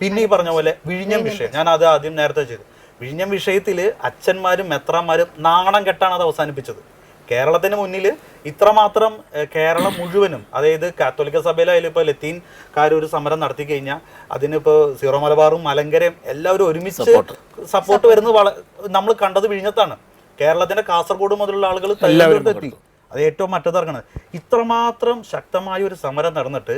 പിന്നെ ഈ പറഞ്ഞ പോലെ വിഴിഞ്ഞം വിഷയം, ഞാൻ അത് ആദ്യം നേരത്തെ ചെയ്തു. വിഴിഞ്ഞം വിഷയത്തിൽ അച്ഛന്മാരും മെത്രാന്മാരും നാണം കെട്ടാണ് അത് അവസാനിപ്പിച്ചത്. കേരളത്തിന് മുന്നിൽ ഇത്രമാത്രം കേരളം മുഴുവനും, അതായത് കാത്തോലിക്ക സഭയിലായാലും ഇപ്പോൾ ലത്തീൻകാർ ഒരു സമരം നടത്തി കഴിഞ്ഞാൽ അതിനിപ്പോൾ സീറോ മലബാറും മലങ്കരയും എല്ലാവരും ഒരുമിച്ച് സപ്പോർട്ട് വരുന്നത് നമ്മൾ കണ്ടത് വിഴിഞ്ഞത്താണ്. കേരളത്തിന്റെ കാസർഗോഡ് മുതലുള്ള ആളുകൾ എത്തി. അത് ഏറ്റവും മറ്റത്തിറങ്ങണത്. ഇത്രമാത്രം ശക്തമായ ഒരു സമരം നടന്നിട്ട്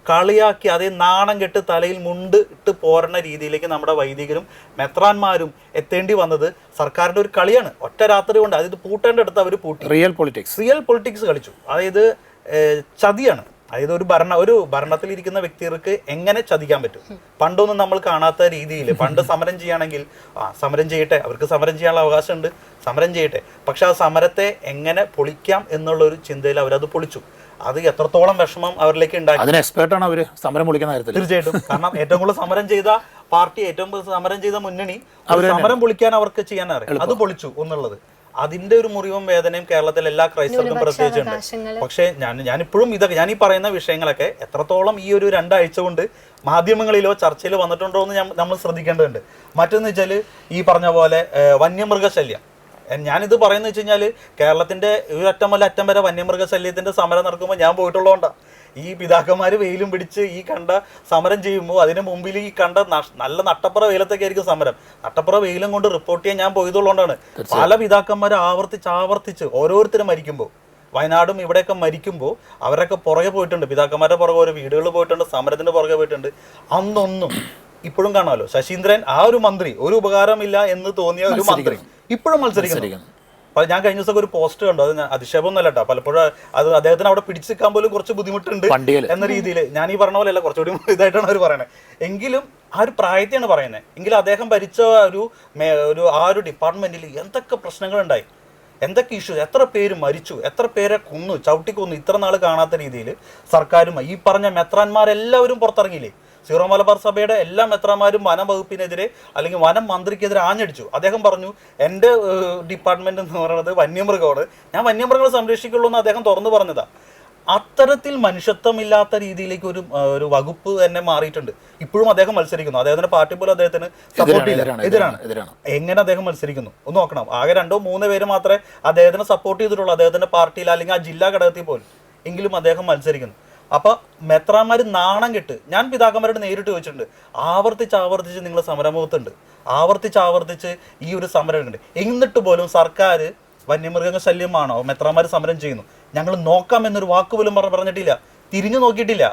കളിയാക്കി അതേ നാണം കെട്ട് തലയിൽ മുണ്ട് ഇട്ട് പോരണ രീതിയിലേക്ക് നമ്മുടെ വൈദികരും മെത്രാന്മാരും എത്തേണ്ടി വന്നത് സർക്കാരിന്റെ ഒരു കളിയാണ്. ഒറ്റ രാത്രി കൊണ്ട് അതായത് പൂട്ടേണ്ട അടുത്ത് അവർ പൂട്ടി. റിയൽ പൊളിറ്റിക്സ് കളിച്ചു. അതായത് ചതിയാണ്. അതായത് ഒരു ഭരണത്തിലിരിക്കുന്ന വ്യക്തികൾക്ക് എങ്ങനെ ചതിക്കാൻ പറ്റും? പണ്ടൊന്നും നമ്മൾ കാണാത്ത രീതിയിൽ പണ്ട് സമരം ചെയ്യുകയാണെങ്കിൽ സമരം ചെയ്യട്ടെ, അവർക്ക് സമരം ചെയ്യാനുള്ള അവകാശമുണ്ട്, സമരം ചെയ്യട്ടെ. പക്ഷെ ആ സമരത്തെ എങ്ങനെ പൊളിക്കാം എന്നുള്ളൊരു ചിന്തയിൽ അവരത് പൊളിച്ചു. അത് എത്രത്തോളം വിഷമം അവരിലേക്ക് ഉണ്ടാക്കി. അതിന് എക്സ്പേർട്ടാണ് അവർ സമരം പൊളിക്കുന്ന കാര്യത്തിൽ. തീർച്ചയായിട്ടും. കാരണം ഏറ്റവും കൂടുതൽ സമരം ചെയ്ത പാർട്ടി, ഏറ്റവും കൂടുതൽ സമരം ചെയ്ത മുന്നണി, സമരം പൊളിക്കാൻ അവർക്ക് ചെയ്യാൻ അറിയാം. അത് പൊളിച്ചു എന്നുള്ളത് അതിന്റെ ഒരു മുറിവും വേദനയും കേരളത്തിൽ എല്ലാ ക്രൈസ്തവർക്കും പ്രത്യേകിച്ചുണ്ട്. പക്ഷേ ഞാനിപ്പോഴും ഞാൻ ഈ പറയുന്ന വിഷയങ്ങളൊക്കെ എത്രത്തോളം ഈ ഒരു 2 ആഴ്ച കൊണ്ട് മാധ്യമങ്ങളിലോ ചർച്ചയിലോ വന്നിട്ടുണ്ടോ എന്ന് നമ്മൾ ശ്രദ്ധിക്കേണ്ടതുണ്ട്. മറ്റൊന്ന് വെച്ചാൽ ഈ പറഞ്ഞ പോലെ വന്യമൃഗശല്യം. ഞാനിത് പറയുന്നത് വെച്ച് കഴിഞ്ഞാൽ കേരളത്തിന്റെ ഒരറ്റം വരെ വന്യമൃഗശല്യത്തിന്റെ സമരം നടക്കുമ്പോൾ ഞാൻ പോയിട്ടുള്ളതുകൊണ്ടാണ്. ഈ പിതാക്കന്മാർ വെയിലും പിടിച്ച് ഈ കണ്ട സമരം ചെയ്യുമ്പോൾ അതിന് മുമ്പിൽ ഈ കണ്ട നല്ല നട്ടപ്പുറ വെയിലത്തൊക്കെ ആയിരിക്കും സമരം. നട്ടപ്പുറ വെയിലും കൊണ്ട് റിപ്പോർട്ട് ചെയ്യാൻ ഞാൻ പോയതുകൊണ്ടാണ്. പല പിതാക്കന്മാർ ആവർത്തിച്ച് ഓരോരുത്തരും മരിക്കുമ്പോൾ, വയനാടും ഇവിടെയൊക്കെ മരിക്കുമ്പോൾ അവരൊക്കെ പുറകെ പോയിട്ടുണ്ട്. പിതാക്കന്മാരുടെ പുറകെ ഓരോ വീടുകളിൽ പോയിട്ടുണ്ട്, സമരത്തിന്റെ പുറകെ പോയിട്ടുണ്ട്. അന്നൊന്നും ഇപ്പോഴും കാണാമല്ലോ, ശശീന്ദ്രൻ ആ ഒരു മന്ത്രി, ഒരു ഉപകാരമില്ല എന്ന് തോന്നിയ ഒരു മന്ത്രി ഇപ്പോഴും മത്സരിക്കുന്നു. ഞാൻ കഴിഞ്ഞ ദിവസം ഒരു പോസ്റ്റ് കണ്ടു, അത് അതിശയമൊന്നുമല്ല കേട്ടോ. പലപ്പോഴും അത് അദ്ദേഹത്തിന് അവിടെ പിടിച്ചു നിൽക്കാൻ പോലും കുറച്ച് ബുദ്ധിമുട്ടുണ്ട് എന്ന രീതിയിൽ. ഞാൻ ഈ പറഞ്ഞ പോലെ അല്ല, കുറച്ചുകൂടി ഇതായിട്ടാണ് അവർ പറയുന്നത്. എങ്കിലും ആ ഒരു പ്രായത്തെയാണ് പറയുന്നത്. എങ്കിലും അദ്ദേഹം ഭരിച്ച ആ ഒരു ഡിപ്പാർട്ട്മെന്റിൽ എന്തൊക്കെ പ്രശ്നങ്ങളുണ്ടായി, എന്തൊക്കെ ഇഷ്യൂസ്, എത്ര പേര് മരിച്ചു, എത്ര പേരെ ചവിട്ടിക്കൊന്നു, ഇത്ര നാൾ കാണാത്ത രീതിയിൽ സർക്കാരും ഈ പറഞ്ഞ മെത്രാന്മാരെല്ലാവരും പുറത്തിറങ്ങിയില്ലേ. സീറോ മലബാർ സഭയുടെ എല്ലാ മെത്രാന്മാരും വനം വകുപ്പിനെതിരെ അല്ലെങ്കിൽ വനം മന്ത്രിക്കെതിരെ ആഞ്ഞടിച്ചു. അദ്ദേഹം പറഞ്ഞു, എൻ്റെ ഡിപ്പാർട്ട്മെന്റ് എന്ന് പറയുന്നത് വന്യമൃഗമാണ്, ഞാൻ വന്യമൃഗങ്ങളെ സംരക്ഷിക്കുള്ളൂ എന്ന് അദ്ദേഹം തുറന്നു പറഞ്ഞതാ. അത്തരത്തിൽ മനുഷ്യത്വമില്ലാത്ത രീതിയിലേക്ക് ഒരു വകുപ്പ് തന്നെ മാറിയിട്ടുണ്ട്. ഇപ്പോഴും അദ്ദേഹം മത്സരിക്കുന്നു. അദ്ദേഹത്തിന്റെ പാർട്ടി പോലും അദ്ദേഹത്തിന് സപ്പോർട്ട് ചെയ്യില്ല, എതിരാണ്. എങ്ങനെ അദ്ദേഹം മത്സരിക്കുന്നു ഒന്ന് നോക്കണം. ആകെ 2-3 പേര് മാത്രമേ അദ്ദേഹത്തിന് സപ്പോർട്ട് ചെയ്തിട്ടുള്ളൂ, അദ്ദേഹത്തിന്റെ പാർട്ടിയിൽ അല്ലെങ്കിൽ ആ ജില്ലാ ഘടകത്തിൽ പോലും. എങ്കിലും അദ്ദേഹം മത്സരിക്കുന്നു. അപ്പൊ മെത്രാന്മാർ നാണം കെട്ട്, ഞാൻ പിതാക്കന്മാരോട് നേരിട്ട് ചോദിച്ചിട്ടുണ്ട്, ആവർത്തിച്ച് നിങ്ങൾ സമരമുഖത്തുണ്ട്, ആവർത്തിച്ച് ഈ ഒരു സമരം ഉണ്ട്, എന്നിട്ട് പോലും സർക്കാർ വന്യമൃഗ ശല്യമാണോ മെത്രാന്മാർ സമരം ചെയ്യുന്നു, ഞങ്ങൾ നോക്കാം എന്നൊരു വാക്ക് പോലും പറഞ്ഞിട്ടില്ല, തിരിഞ്ഞു നോക്കിയിട്ടില്ല.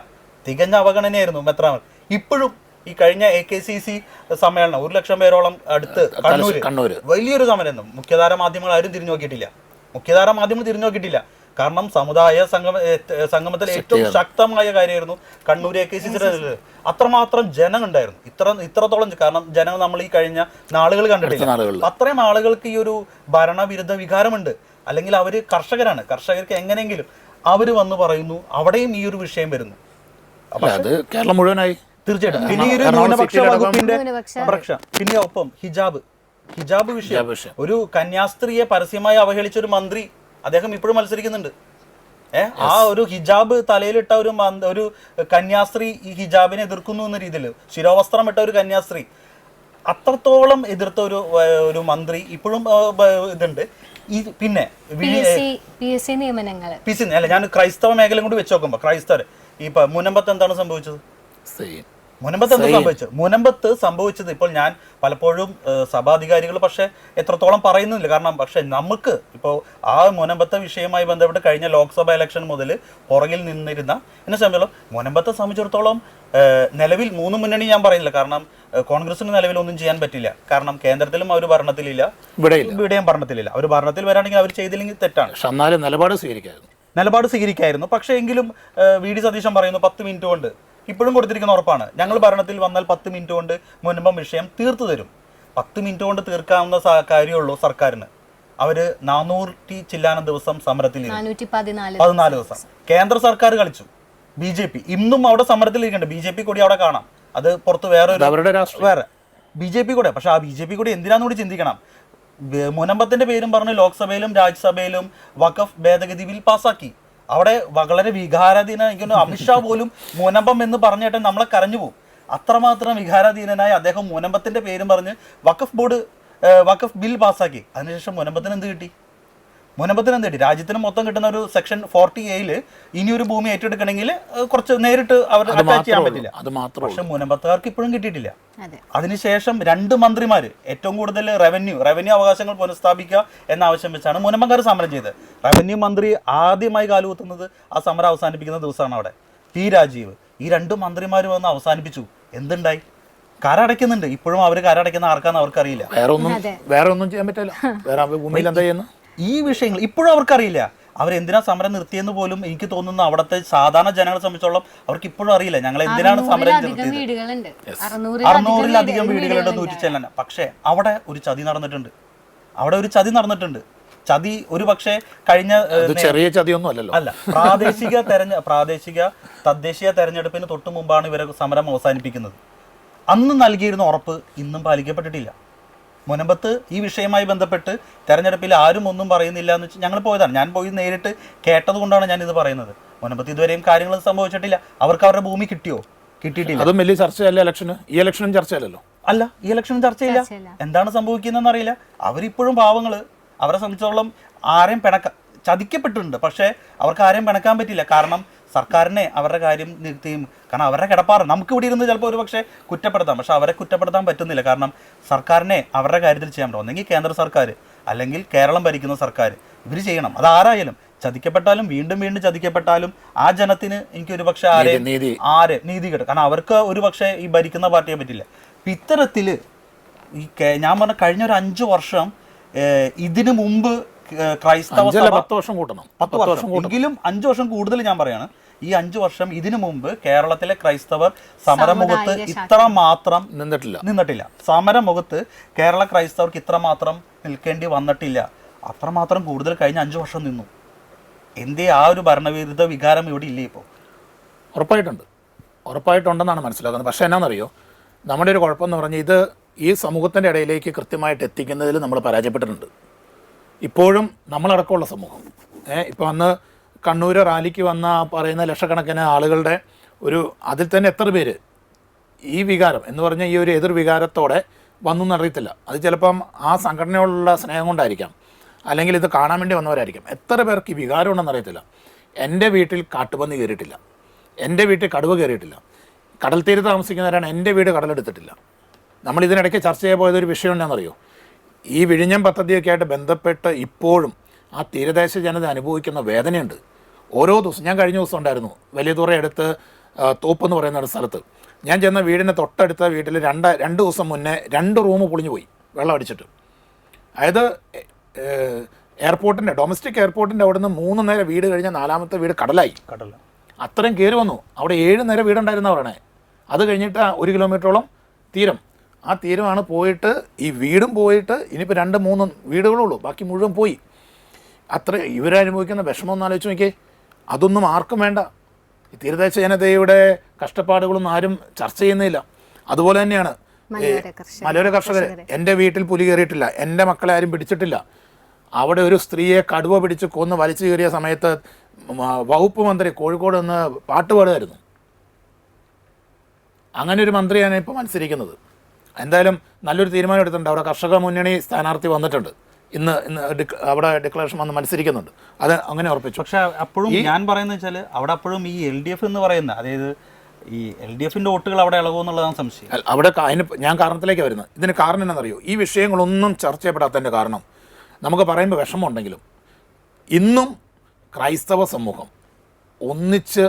തികഞ്ഞ അവഗണനയായിരുന്നു മെത്രാന്മാർ. ഇപ്പോഴും ഈ കഴിഞ്ഞ AKCC സമ്മേളനം 1 ലക്ഷം പേരോളം അടുത്ത് കണ്ണൂര് വലിയൊരു സമരം. മുഖ്യധാര മാധ്യമങ്ങൾ ആരും തിരിഞ്ഞു നോക്കിയിട്ടില്ല. കാരണം സമുദായ സംഗമത്തിൽ ഏറ്റവും ശക്തമായ കാര്യമായിരുന്നു കണ്ണൂർ AKCC. അത്രമാത്രം ജനം ഉണ്ടായിരുന്നു, ഇത്രത്തോളം. കാരണം ജനം നമ്മൾ ഈ കഴിഞ്ഞ നാളുകൾ കണ്ടിട്ടില്ല. അത്രയും ആളുകൾക്ക് ഈ ഒരു ഭരണവിരുദ്ധ വികാരമുണ്ട്. അല്ലെങ്കിൽ അവര് കർഷകർക്ക് എങ്ങനെയെങ്കിലും അവര് വന്ന് പറയുന്നു, അവിടെയും ഈ ഒരു വിഷയം വരുന്നു. കേരളം മുഴുവനായി തീർച്ചയായിട്ടും. പിന്നെ ഈ ഒരു ന്യൂനപക്ഷ വകുപ്പിന്റെ പിന്നെ ഒപ്പം ഹിജാബ് വിഷയം, ഒരു കന്യാസ്ത്രീയെ പരസ്യമായി അവഹേളിച്ച ഒരു മന്ത്രി അദ്ദേഹം ഇപ്പോഴും മത്സരിക്കുന്നുണ്ട്. ആ ഒരു ഹിജാബ് തലയിലിട്ട ഒരു കന്യാസ്ത്രീ ഈ ഹിജാബിനെ എതിർക്കുന്നു എന്ന രീതിയിൽ, ശിരോവസ്ത്രം ഇട്ട ഒരു കന്യാസ്ത്രീ അത്രത്തോളം എതിർത്ത ഒരു മന്ത്രി ഇപ്പോഴും ഇതുണ്ട്. പിന്നെ അല്ല, ഞാൻ ക്രൈസ്തവ മേഖലയും കൂടി വെച്ച് നോക്കുമ്പോ ക്രൈസ്തവർ ഇപ്പൊ മുനമ്പത്ത് എന്താണ് സംഭവിച്ചത്? മുനമ്പത്ത് സംഭവിച്ചത് ഇപ്പോൾ ഞാൻ പലപ്പോഴും സഭാധികാരികൾ പക്ഷെ എത്രത്തോളം പറയുന്നില്ല. കാരണം പക്ഷെ നമുക്ക് ഇപ്പോൾ ആ മുനമ്പത്തെ വിഷയവുമായി ബന്ധപ്പെട്ട് കഴിഞ്ഞ ലോക്സഭ ഇലക്ഷൻ മുതൽ പുറകിൽ നിന്നിരുന്ന എന്നെ സംബന്ധിച്ചോളം മുനമ്പത്തെ സംബന്ധിച്ചിടത്തോളം നിലവിൽ 3 മുന്നണി ഞാൻ പറയുന്നില്ല. കാരണം കോൺഗ്രസിന് നിലവിൽ ഒന്നും ചെയ്യാൻ പറ്റില്ല. കാരണം കേന്ദ്രത്തിലും അവർ ഭരണത്തിലില്ല, ഇവിടെയും ഭരണത്തിലില്ല. അവർ ഭരണത്തിൽ വരാണെങ്കിൽ അവർ ചെയ്തില്ലെങ്കിൽ തെറ്റാണ്. നിലപാട് സ്വീകരിക്കായിരുന്നു. പക്ഷേ എങ്കിലും VD സതീശൻ പറയുന്നു 10 മിനിറ്റ് കൊണ്ട്, ഇപ്പോഴും കൊടുത്തിരിക്കുന്ന ഉറപ്പാണ്, ഞങ്ങൾ ഭരണത്തിൽ വന്നാൽ 10 മിനിറ്റ് കൊണ്ട് മുൻപം വിഷയം തീർത്തു തരും. 10 മിനിറ്റ് കൊണ്ട് തീർക്കാവുന്ന കാര്യമുള്ളൂ സർക്കാരിന്. അവര് 400 ചില്ലാനം ദിവസം സമരത്തിൽ 14 ദിവസം കേന്ദ്ര സർക്കാർ കളിച്ചു. BJP ഇന്നും അവിടെ സമരത്തിലിരിക്കുന്നുണ്ട്. BJP കൂടി അവിടെ കാണാം. അത് പുറത്ത് വേറെ BJP കൂടെ. പക്ഷെ ആ BJP കൂടി എന്തിനാന്ന് കൂടി ചിന്തിക്കണം. മുനമ്പത്തിന്റെ പേരും പറഞ്ഞ് ലോക്സഭയിലും രാജ്യസഭയിലും വഖഫ് ഭേദഗതി ബിൽ പാസ്സാക്കി. അവിടെ വളരെ വികാരാധീന അമിത്ഷാ പോലും മുനമ്പം എന്ന് പറഞ്ഞിട്ട് നമ്മളെ കരഞ്ഞു പോകും. അത്രമാത്രം വികാരാധീനനായ അദ്ദേഹം മുനമ്പത്തിന്റെ പേരും പറഞ്ഞ് വഖഫ് ബിൽ പാസ്സാക്കി. അതിനുശേഷം മുനമ്പത്തിന് എന്ത് കിട്ടി? മുനമ്പത്തിന് എന്ത് കിട്ടി? രാജ്യത്തിന് മൊത്തം കിട്ടുന്ന ഒരു സെക്ഷൻ 40A ഇനി ഒരു ഭൂമി ഏറ്റെടുക്കണമെങ്കിൽ കുറച്ച് നേരിട്ട് അവർ അറ്റാച്ച് ചെയ്യാൻ പറ്റില്ല. പക്ഷെ മുനമ്പത്തുകാർക്ക് ഇപ്പോഴും കിട്ടിയിട്ടില്ല. അതിനുശേഷം 2 മന്ത്രിമാര് ഏറ്റവും കൂടുതൽ റവന്യൂ അവകാശങ്ങൾ പുനഃസ്ഥാപിക്കുക എന്ന ആവശ്യം വെച്ചാണ് മുനമ്പക്കാർ സമരം ചെയ്തത്. റവന്യൂ മന്ത്രി ആദ്യമായി കാലുകുത്തുന്നത് ആ സമരം അവസാനിപ്പിക്കുന്ന ദിവസമാണ് അവിടെ. പി രാജീവ്. ഈ 2 മന്ത്രിമാർ വന്ന് അവസാനിപ്പിച്ചു. എന്തുണ്ടായി? കരടയ്ക്കുന്നുണ്ട്. ഇപ്പോഴും അവർ കരടയ്ക്കുന്ന ആർക്കാന്ന് അവർക്കറിയില്ല. വേറെ ഒന്നും ചെയ്യാൻ പറ്റില്ല. വേറെ ഭൂമിയിൽ എന്താ ചെയ്യുന്നു? ഈ വിഷയങ്ങൾ ഇപ്പോഴും അവർക്കറിയില്ല. അവരെന്തിനാ സമരം നിർത്തിയെന്ന് പോലും എനിക്ക് തോന്നുന്നു അവിടുത്തെ സാധാരണ ജനങ്ങളെ സംബന്ധിച്ചോളം അവർക്ക് ഇപ്പോഴും അറിയില്ല ഞങ്ങൾ എന്തിനാണ് സമരം നിർത്തിയത്. 600-ലധികം വീടുകളുണ്ട് 100 പക്ഷേ അവിടെ ഒരു ചതി നടന്നിട്ടുണ്ട്. ചതി ഒരു പക്ഷേ കഴിഞ്ഞ ചെറിയ ചതിയൊന്നും അല്ല. തദ്ദേശീയ തെരഞ്ഞെടുപ്പിന് തൊട്ട് മുമ്പാണ് ഇവരെ സമരം അവസാനിപ്പിക്കുന്നത്. അന്ന് നൽകിയിരുന്ന ഉറപ്പ് ഇന്നും പാലിക്കപ്പെട്ടിട്ടില്ല. മുനമ്പത്ത് ഈ വിഷയവുമായി ബന്ധപ്പെട്ട് തെരഞ്ഞെടുപ്പിൽ ആരും ഒന്നും പറയുന്നില്ല എന്ന് വെച്ചാൽ ഞങ്ങൾ പോയതാണ്. ഞാൻ പോയി നേരിട്ട് കേട്ടത് കൊണ്ടാണ് ഞാൻ ഇത് പറയുന്നത്. മുനമ്പത്ത് ഇതുവരെയും കാര്യങ്ങൾ സംഭവിച്ചിട്ടില്ല. അവർക്ക് അവരുടെ ഭൂമി കിട്ടിയിട്ടില്ല. അതും വലിയ ചർച്ചയല്ല. ഈ ഇലക്ഷനും ചർച്ചയല്ലല്ലോ. അല്ല, ഈ ഇലക്ഷനും ചർച്ചയില്ല. എന്താണ് സംഭവിക്കുന്നതെന്ന് അറിയില്ല. അവരിപ്പോഴും പാവങ്ങള്. അവരെ സംബന്ധിച്ചോളം ആരെയും ചതിക്കപ്പെട്ടിട്ടുണ്ട്. പക്ഷേ അവർക്ക് ആരെയും പിണക്കാൻ പറ്റില്ല. കാരണം സർക്കാരിനെ അവരുടെ കാര്യം നിർത്തിയും, കാരണം അവരുടെ കിടപ്പാറ് നമുക്ക് ഇവിടെ ഇരുന്ന് ചിലപ്പോൾ ഒരു പക്ഷേ കുറ്റപ്പെടുത്താം. പക്ഷെ അവരെ കുറ്റപ്പെടുത്താൻ പറ്റുന്നില്ല. കാരണം സർക്കാരിനെ അവരുടെ കാര്യത്തിൽ ചെയ്യാൻ പറ്റും. ഒന്നെങ്കിൽ കേന്ദ്ര സർക്കാർ, അല്ലെങ്കിൽ കേരളം ഭരിക്കുന്ന സർക്കാർ. ഇവർ ചെയ്യണം. അതാരായാലും ചതിക്കപ്പെട്ടാലും വീണ്ടും ചതിക്കപ്പെട്ടാലും ആ ജനത്തിന് എനിക്കൊരു പക്ഷേ നീതി കിട്ടും. കാരണം അവർക്ക് ഒരു പക്ഷേ ഈ ഭരിക്കുന്ന പാർട്ടിയെ പറ്റില്ല. ഇത്തരത്തിൽ ഞാൻ പറഞ്ഞ കഴിഞ്ഞ ഒരു 5 വർഷം ഇതിനു മുമ്പ് ക്രൈസ്തവ 10 വർഷം എങ്കിലും 5 വർഷം കൂടുതൽ ഞാൻ പറയാണ്. ഈ 5 വർഷം ഇതിനു മുമ്പ് കേരളത്തിലെ ക്രൈസ്തവർ സമരമുഖത്ത് ഇത്രമാത്രം നിന്നിട്ടില്ല. സമരമുഖത്ത് കേരള ക്രൈസ്തവർക്ക് ഇത്രമാത്രം നിൽക്കേണ്ടി വന്നിട്ടില്ല. അത്രമാത്രം കൂടുതൽ കഴിഞ്ഞ 5 വർഷം നിന്നു. എന്തേ ആ ഒരു ഭരണവിരുദ്ധ വികാരം ഇവിടെ ഇല്ലേ? ഇപ്പോൾ ഉറപ്പായിട്ടുണ്ടെന്നാണ് മനസ്സിലാക്കുന്നത്. പക്ഷേ എന്നാണെന്നറിയോ, നമ്മുടെ ഒരു കുഴപ്പമെന്ന് പറഞ്ഞാൽ ഇത് ഈ സമൂഹത്തിൻ്റെ ഇടയിലേക്ക് കൃത്യമായിട്ട് എത്തിക്കുന്നതിൽ നമ്മൾ പരാജയപ്പെട്ടിട്ടുണ്ട്. ഇപ്പോഴും നമ്മളടക്കമുള്ള സമൂഹം ഇപ്പോൾ അന്ന് കണ്ണൂർ റാലിക്ക് വന്ന പറയുന്ന ലക്ഷക്കണക്കിന് ആളുകളുടെ അതിൽ തന്നെ എത്ര പേര് ഈ വികാരം എന്ന് പറഞ്ഞാൽ ഈ ഒരു എതിർവികാരത്തോടെ വന്നു എന്നറിയത്തില്ല. അത് ചിലപ്പം ആ സംഘടനയോടുള്ള സ്നേഹം കൊണ്ടായിരിക്കാം, അല്ലെങ്കിൽ ഇത് കാണാൻ വേണ്ടി വന്നവരായിരിക്കാം. എത്ര പേർക്ക് ഈ വികാരം ഉണ്ടെന്ന് അറിയത്തില്ല. എൻ്റെ വീട്ടിൽ കാട്ടുപന്നി കയറിയിട്ടില്ല, എൻ്റെ വീട്ടിൽ കടുവ കയറിയിട്ടില്ല, കടൽ തീരത്ത് താമസിക്കുന്നവരാണ്, എൻ്റെ വീട് കടലെടുത്തിട്ടില്ല. നമ്മൾ ഇതിനിടയ്ക്ക് ചർച്ച ചെയ്യാൻ പോയതൊരു വിഷയം എന്താണെന്നറിയോ, ഈ വിഴിഞ്ഞം പദ്ധതിയൊക്കെ ആയിട്ട് ബന്ധപ്പെട്ട് ഇപ്പോഴും ആ തീരദേശ ജനത അനുഭവിക്കുന്ന വേദനയുണ്ട്. ഓരോ ദിവസം, ഞാൻ കഴിഞ്ഞ ദിവസം ഉണ്ടായിരുന്നു വലിയതുറ അടുത്ത് തോപ്പ് എന്ന് പറയുന്ന ഒരു സ്ഥലത്ത്. ഞാൻ ചെന്ന വീടിൻ്റെ തൊട്ടടുത്ത വീട്ടിൽ 2 ദിവസം മുന്നേ 2 റൂം പൊളിഞ്ഞു പോയി വെള്ളം അടിച്ചിട്ട്. അതായത് ഡൊമസ്റ്റിക് എയർപോർട്ടിൻ്റെ അവിടെ നിന്ന് 3 നേരം വീട് കഴിഞ്ഞ 4ാമത്തെ വീട് കടലായി. അത്രയും കയറി വന്നു. അവിടെ 7 നേരം വീടുണ്ടായിരുന്ന പറയണേ. അത് കഴിഞ്ഞിട്ട് 1 കിലോമീറ്ററോളം തീരം. ആ തീരമാണ് പോയിട്ട്, ഈ വീടും പോയിട്ട് ഇനിയിപ്പോൾ 2-3 വീടുകളുള്ളൂ, ബാക്കി മുഴുവൻ പോയി. അത്ര ഇവരനുഭവിക്കുന്ന വിഷമം ഒന്ന് ആലോചിച്ച് നോക്കിയേ. അതൊന്നും ആർക്കും വേണ്ട. ഈ തീരദേശ ജനതയുടെ കഷ്ടപ്പാടുകളൊന്നും ആരും ചർച്ച ചെയ്യുന്നില്ല. അതുപോലെ തന്നെയാണ് മലയോര കർഷകർ. എൻ്റെ വീട്ടിൽ പുലി കയറിയിട്ടില്ല, എൻ്റെ മക്കളെ ആരും പിടിച്ചിട്ടില്ല. അവിടെ ഒരു സ്ത്രീയെ കടുവ പിടിച്ച് കൊന്ന് വലിച്ചു കയറിയ സമയത്ത് വകുപ്പ് മന്ത്രി കോഴിക്കോട് നിന്ന് പാട്ടുപാടുമായിരുന്നു. അങ്ങനെ ഒരു മന്ത്രിയാണ് ഇപ്പോൾ മത്സരിക്കുന്നത്. എന്തായാലും നല്ലൊരു തീരുമാനം എടുത്തിട്ടുണ്ട്. അവിടെ കർഷക മുന്നണി സ്ഥാനാർത്ഥി വന്നിട്ടുണ്ട്. ഇന്ന് അവിടെ ഡിക്ലറേഷൻ വന്ന് മത്സരിക്കുന്നുണ്ട്. അത് അങ്ങനെ ഉറപ്പിച്ചു. പക്ഷേ അപ്പോഴും ഞാൻ പറയുന്നത് വെച്ചാൽ അവിടെ അപ്പോഴും ഈ LDF എന്ന് പറയുന്ന, അതായത് ഈ LDFൻ്റെ വോട്ടുകൾ അവിടെ ഇളകുമെന്നുള്ളതാണ് സംശയം. അവിടെ ഞാൻ കാരണത്തിലേക്ക് വരുന്നത്. ഇതിന് കാരണം എന്നാണെന്നറിയോ, ഈ വിഷയങ്ങളൊന്നും ചർച്ച ചെയ്യപ്പെടാത്തതിൻ്റെ കാരണം നമുക്ക് പറയുമ്പോൾ വിഷമമുണ്ടെങ്കിലും ഇന്നും ക്രൈസ്തവ സമൂഹം ഒന്നിച്ച്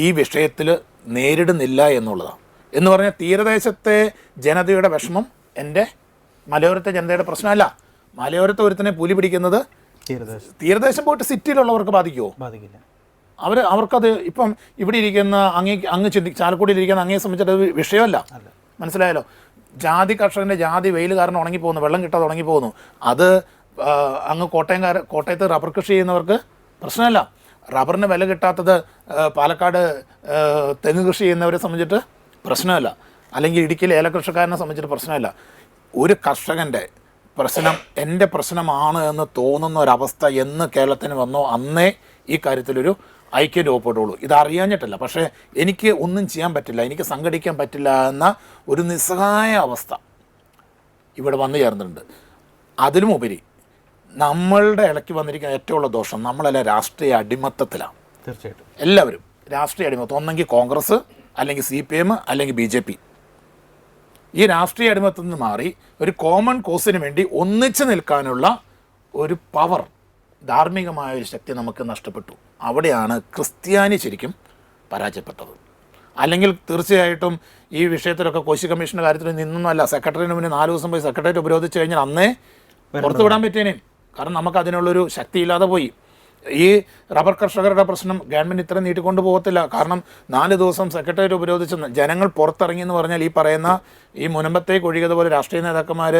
ഈ വിഷയത്തിൽ നേരിടുന്നില്ല എന്നുള്ളതാണ്. എന്ന് പറഞ്ഞാൽ തീരദേശത്തെ ജനതയുടെ വിഷമം എൻ്റെ മലയോരത്തെ ജനതയുടെ പ്രശ്നമല്ല. മലയോരത്തെ ഒരുത്തനെ പുലി പിടിക്കുന്നത് തീരദേശം പോയിട്ട് സിറ്റിയിലുള്ളവർക്ക് ബാധിക്കുമോ? ബാധിക്കില്ല. അവർക്കത് ഇപ്പം ഇവിടെ ഇരിക്കുന്ന അങ്ങ് ചാലക്കുടിയിലിരിക്കുന്ന അങ്ങയെ സംബന്ധിച്ചിട്ട് വിഷയമല്ല. മനസ്സിലായല്ലോ. ജാതി കർഷകൻ്റെ ജാതി വെയിൽ കാരണം ഉണങ്ങിപ്പോകുന്നു, വെള്ളം കിട്ടാതെ ഉണങ്ങിപ്പോകുന്നു. അത് അങ്ങ് കോട്ടയത്ത് റബ്ബർ കൃഷി ചെയ്യുന്നവർക്ക് പ്രശ്നമല്ല. റബ്ബറിന് വില കിട്ടാത്തത് പാലക്കാട് തെങ്ങ് കൃഷി ചെയ്യുന്നവരെ സംബന്ധിച്ചിട്ട് പ്രശ്നമല്ല. അല്ലെങ്കിൽ ഇടുക്കിയിലെ ഏലകൃഷിക്കാരനെ സംബന്ധിച്ചിട്ട് പ്രശ്നമല്ല. ഒരു കർഷകൻ്റെ പ്രശ്നം എൻ്റെ പ്രശ്നമാണ് എന്ന് തോന്നുന്ന ഒരവസ്ഥ എന്ന് കേരളത്തിന് വന്നോ അന്നേ ഈ കാര്യത്തിലൊരു ഐക്യം രൂപപ്പെടുള്ളൂ. ഇത് അറിയാഞ്ഞിട്ടല്ല, പക്ഷേ എനിക്ക് ഒന്നും ചെയ്യാൻ പറ്റില്ല, എനിക്ക് സംഘടിക്കാൻ പറ്റില്ല എന്ന ഒരു നിസ്സഹായ അവസ്ഥ ഇവിടെ വന്നു ചേർന്നിട്ടുണ്ട്. അതിലുമുപരി നമ്മളുടെ ഇടയ്ക്ക് വന്നിരിക്കുന്ന ഏറ്റവും ഉള്ള ദോഷം, നമ്മളെല്ലാം രാഷ്ട്രീയ അടിമത്തത്തിലാണ്. തീർച്ചയായിട്ടും എല്ലാവരും രാഷ്ട്രീയ അടിമത്തം. ഒന്നെങ്കിൽ കോൺഗ്രസ്, അല്ലെങ്കിൽ CPM, അല്ലെങ്കിൽ BJP. ഈ രാഷ്ട്രീയ അടിമത്തത്തിൽ നിന്ന് മാറി ഒരു കോമൺ കോസിന് വേണ്ടി ഒന്നിച്ചു നിൽക്കാനുള്ള ഒരു പവർ, ധാർമ്മികമായ ഒരു ശക്തി നമുക്ക് നഷ്ടപ്പെട്ടു. അവിടെയാണ് ക്രിസ്ത്യാനി ശരിക്കും പരാജയപ്പെട്ടത്. അല്ലെങ്കിൽ തീർച്ചയായിട്ടും ഈ വിഷയത്തിലൊക്കെ കോശി കമ്മീഷൻ്റെ കാര്യത്തിൽ നിന്നൊന്നുമല്ല. സെക്രട്ടറിന് മുന്നേ 4 ദിവസം പോയി സെക്രട്ടേറിയറ്റ് ഉപരോധിച്ച് കഴിഞ്ഞാൽ അന്നേ പുറത്തു വിടാൻ പറ്റിയേനെ. കാരണം നമുക്ക് അതിനുള്ളൊരു ശക്തിയില്ലാതെ പോയി. ഈ റബ്ബർ കർഷകരുടെ പ്രശ്നം ഗവൺമെൻറ് ഇത്ര നീട്ടിക്കൊണ്ട് പോകത്തില്ല. കാരണം 4 ദിവസം സെക്രട്ടേറിയറ്റ് ഉപരോധിച്ച് ജനങ്ങൾ പുറത്തിറങ്ങി എന്ന് പറഞ്ഞാൽ ഈ പറയുന്ന ഈ മുനമ്പത്തേക്ക് ഒഴുകിയതുപോലെ രാഷ്ട്രീയ നേതാക്കന്മാർ,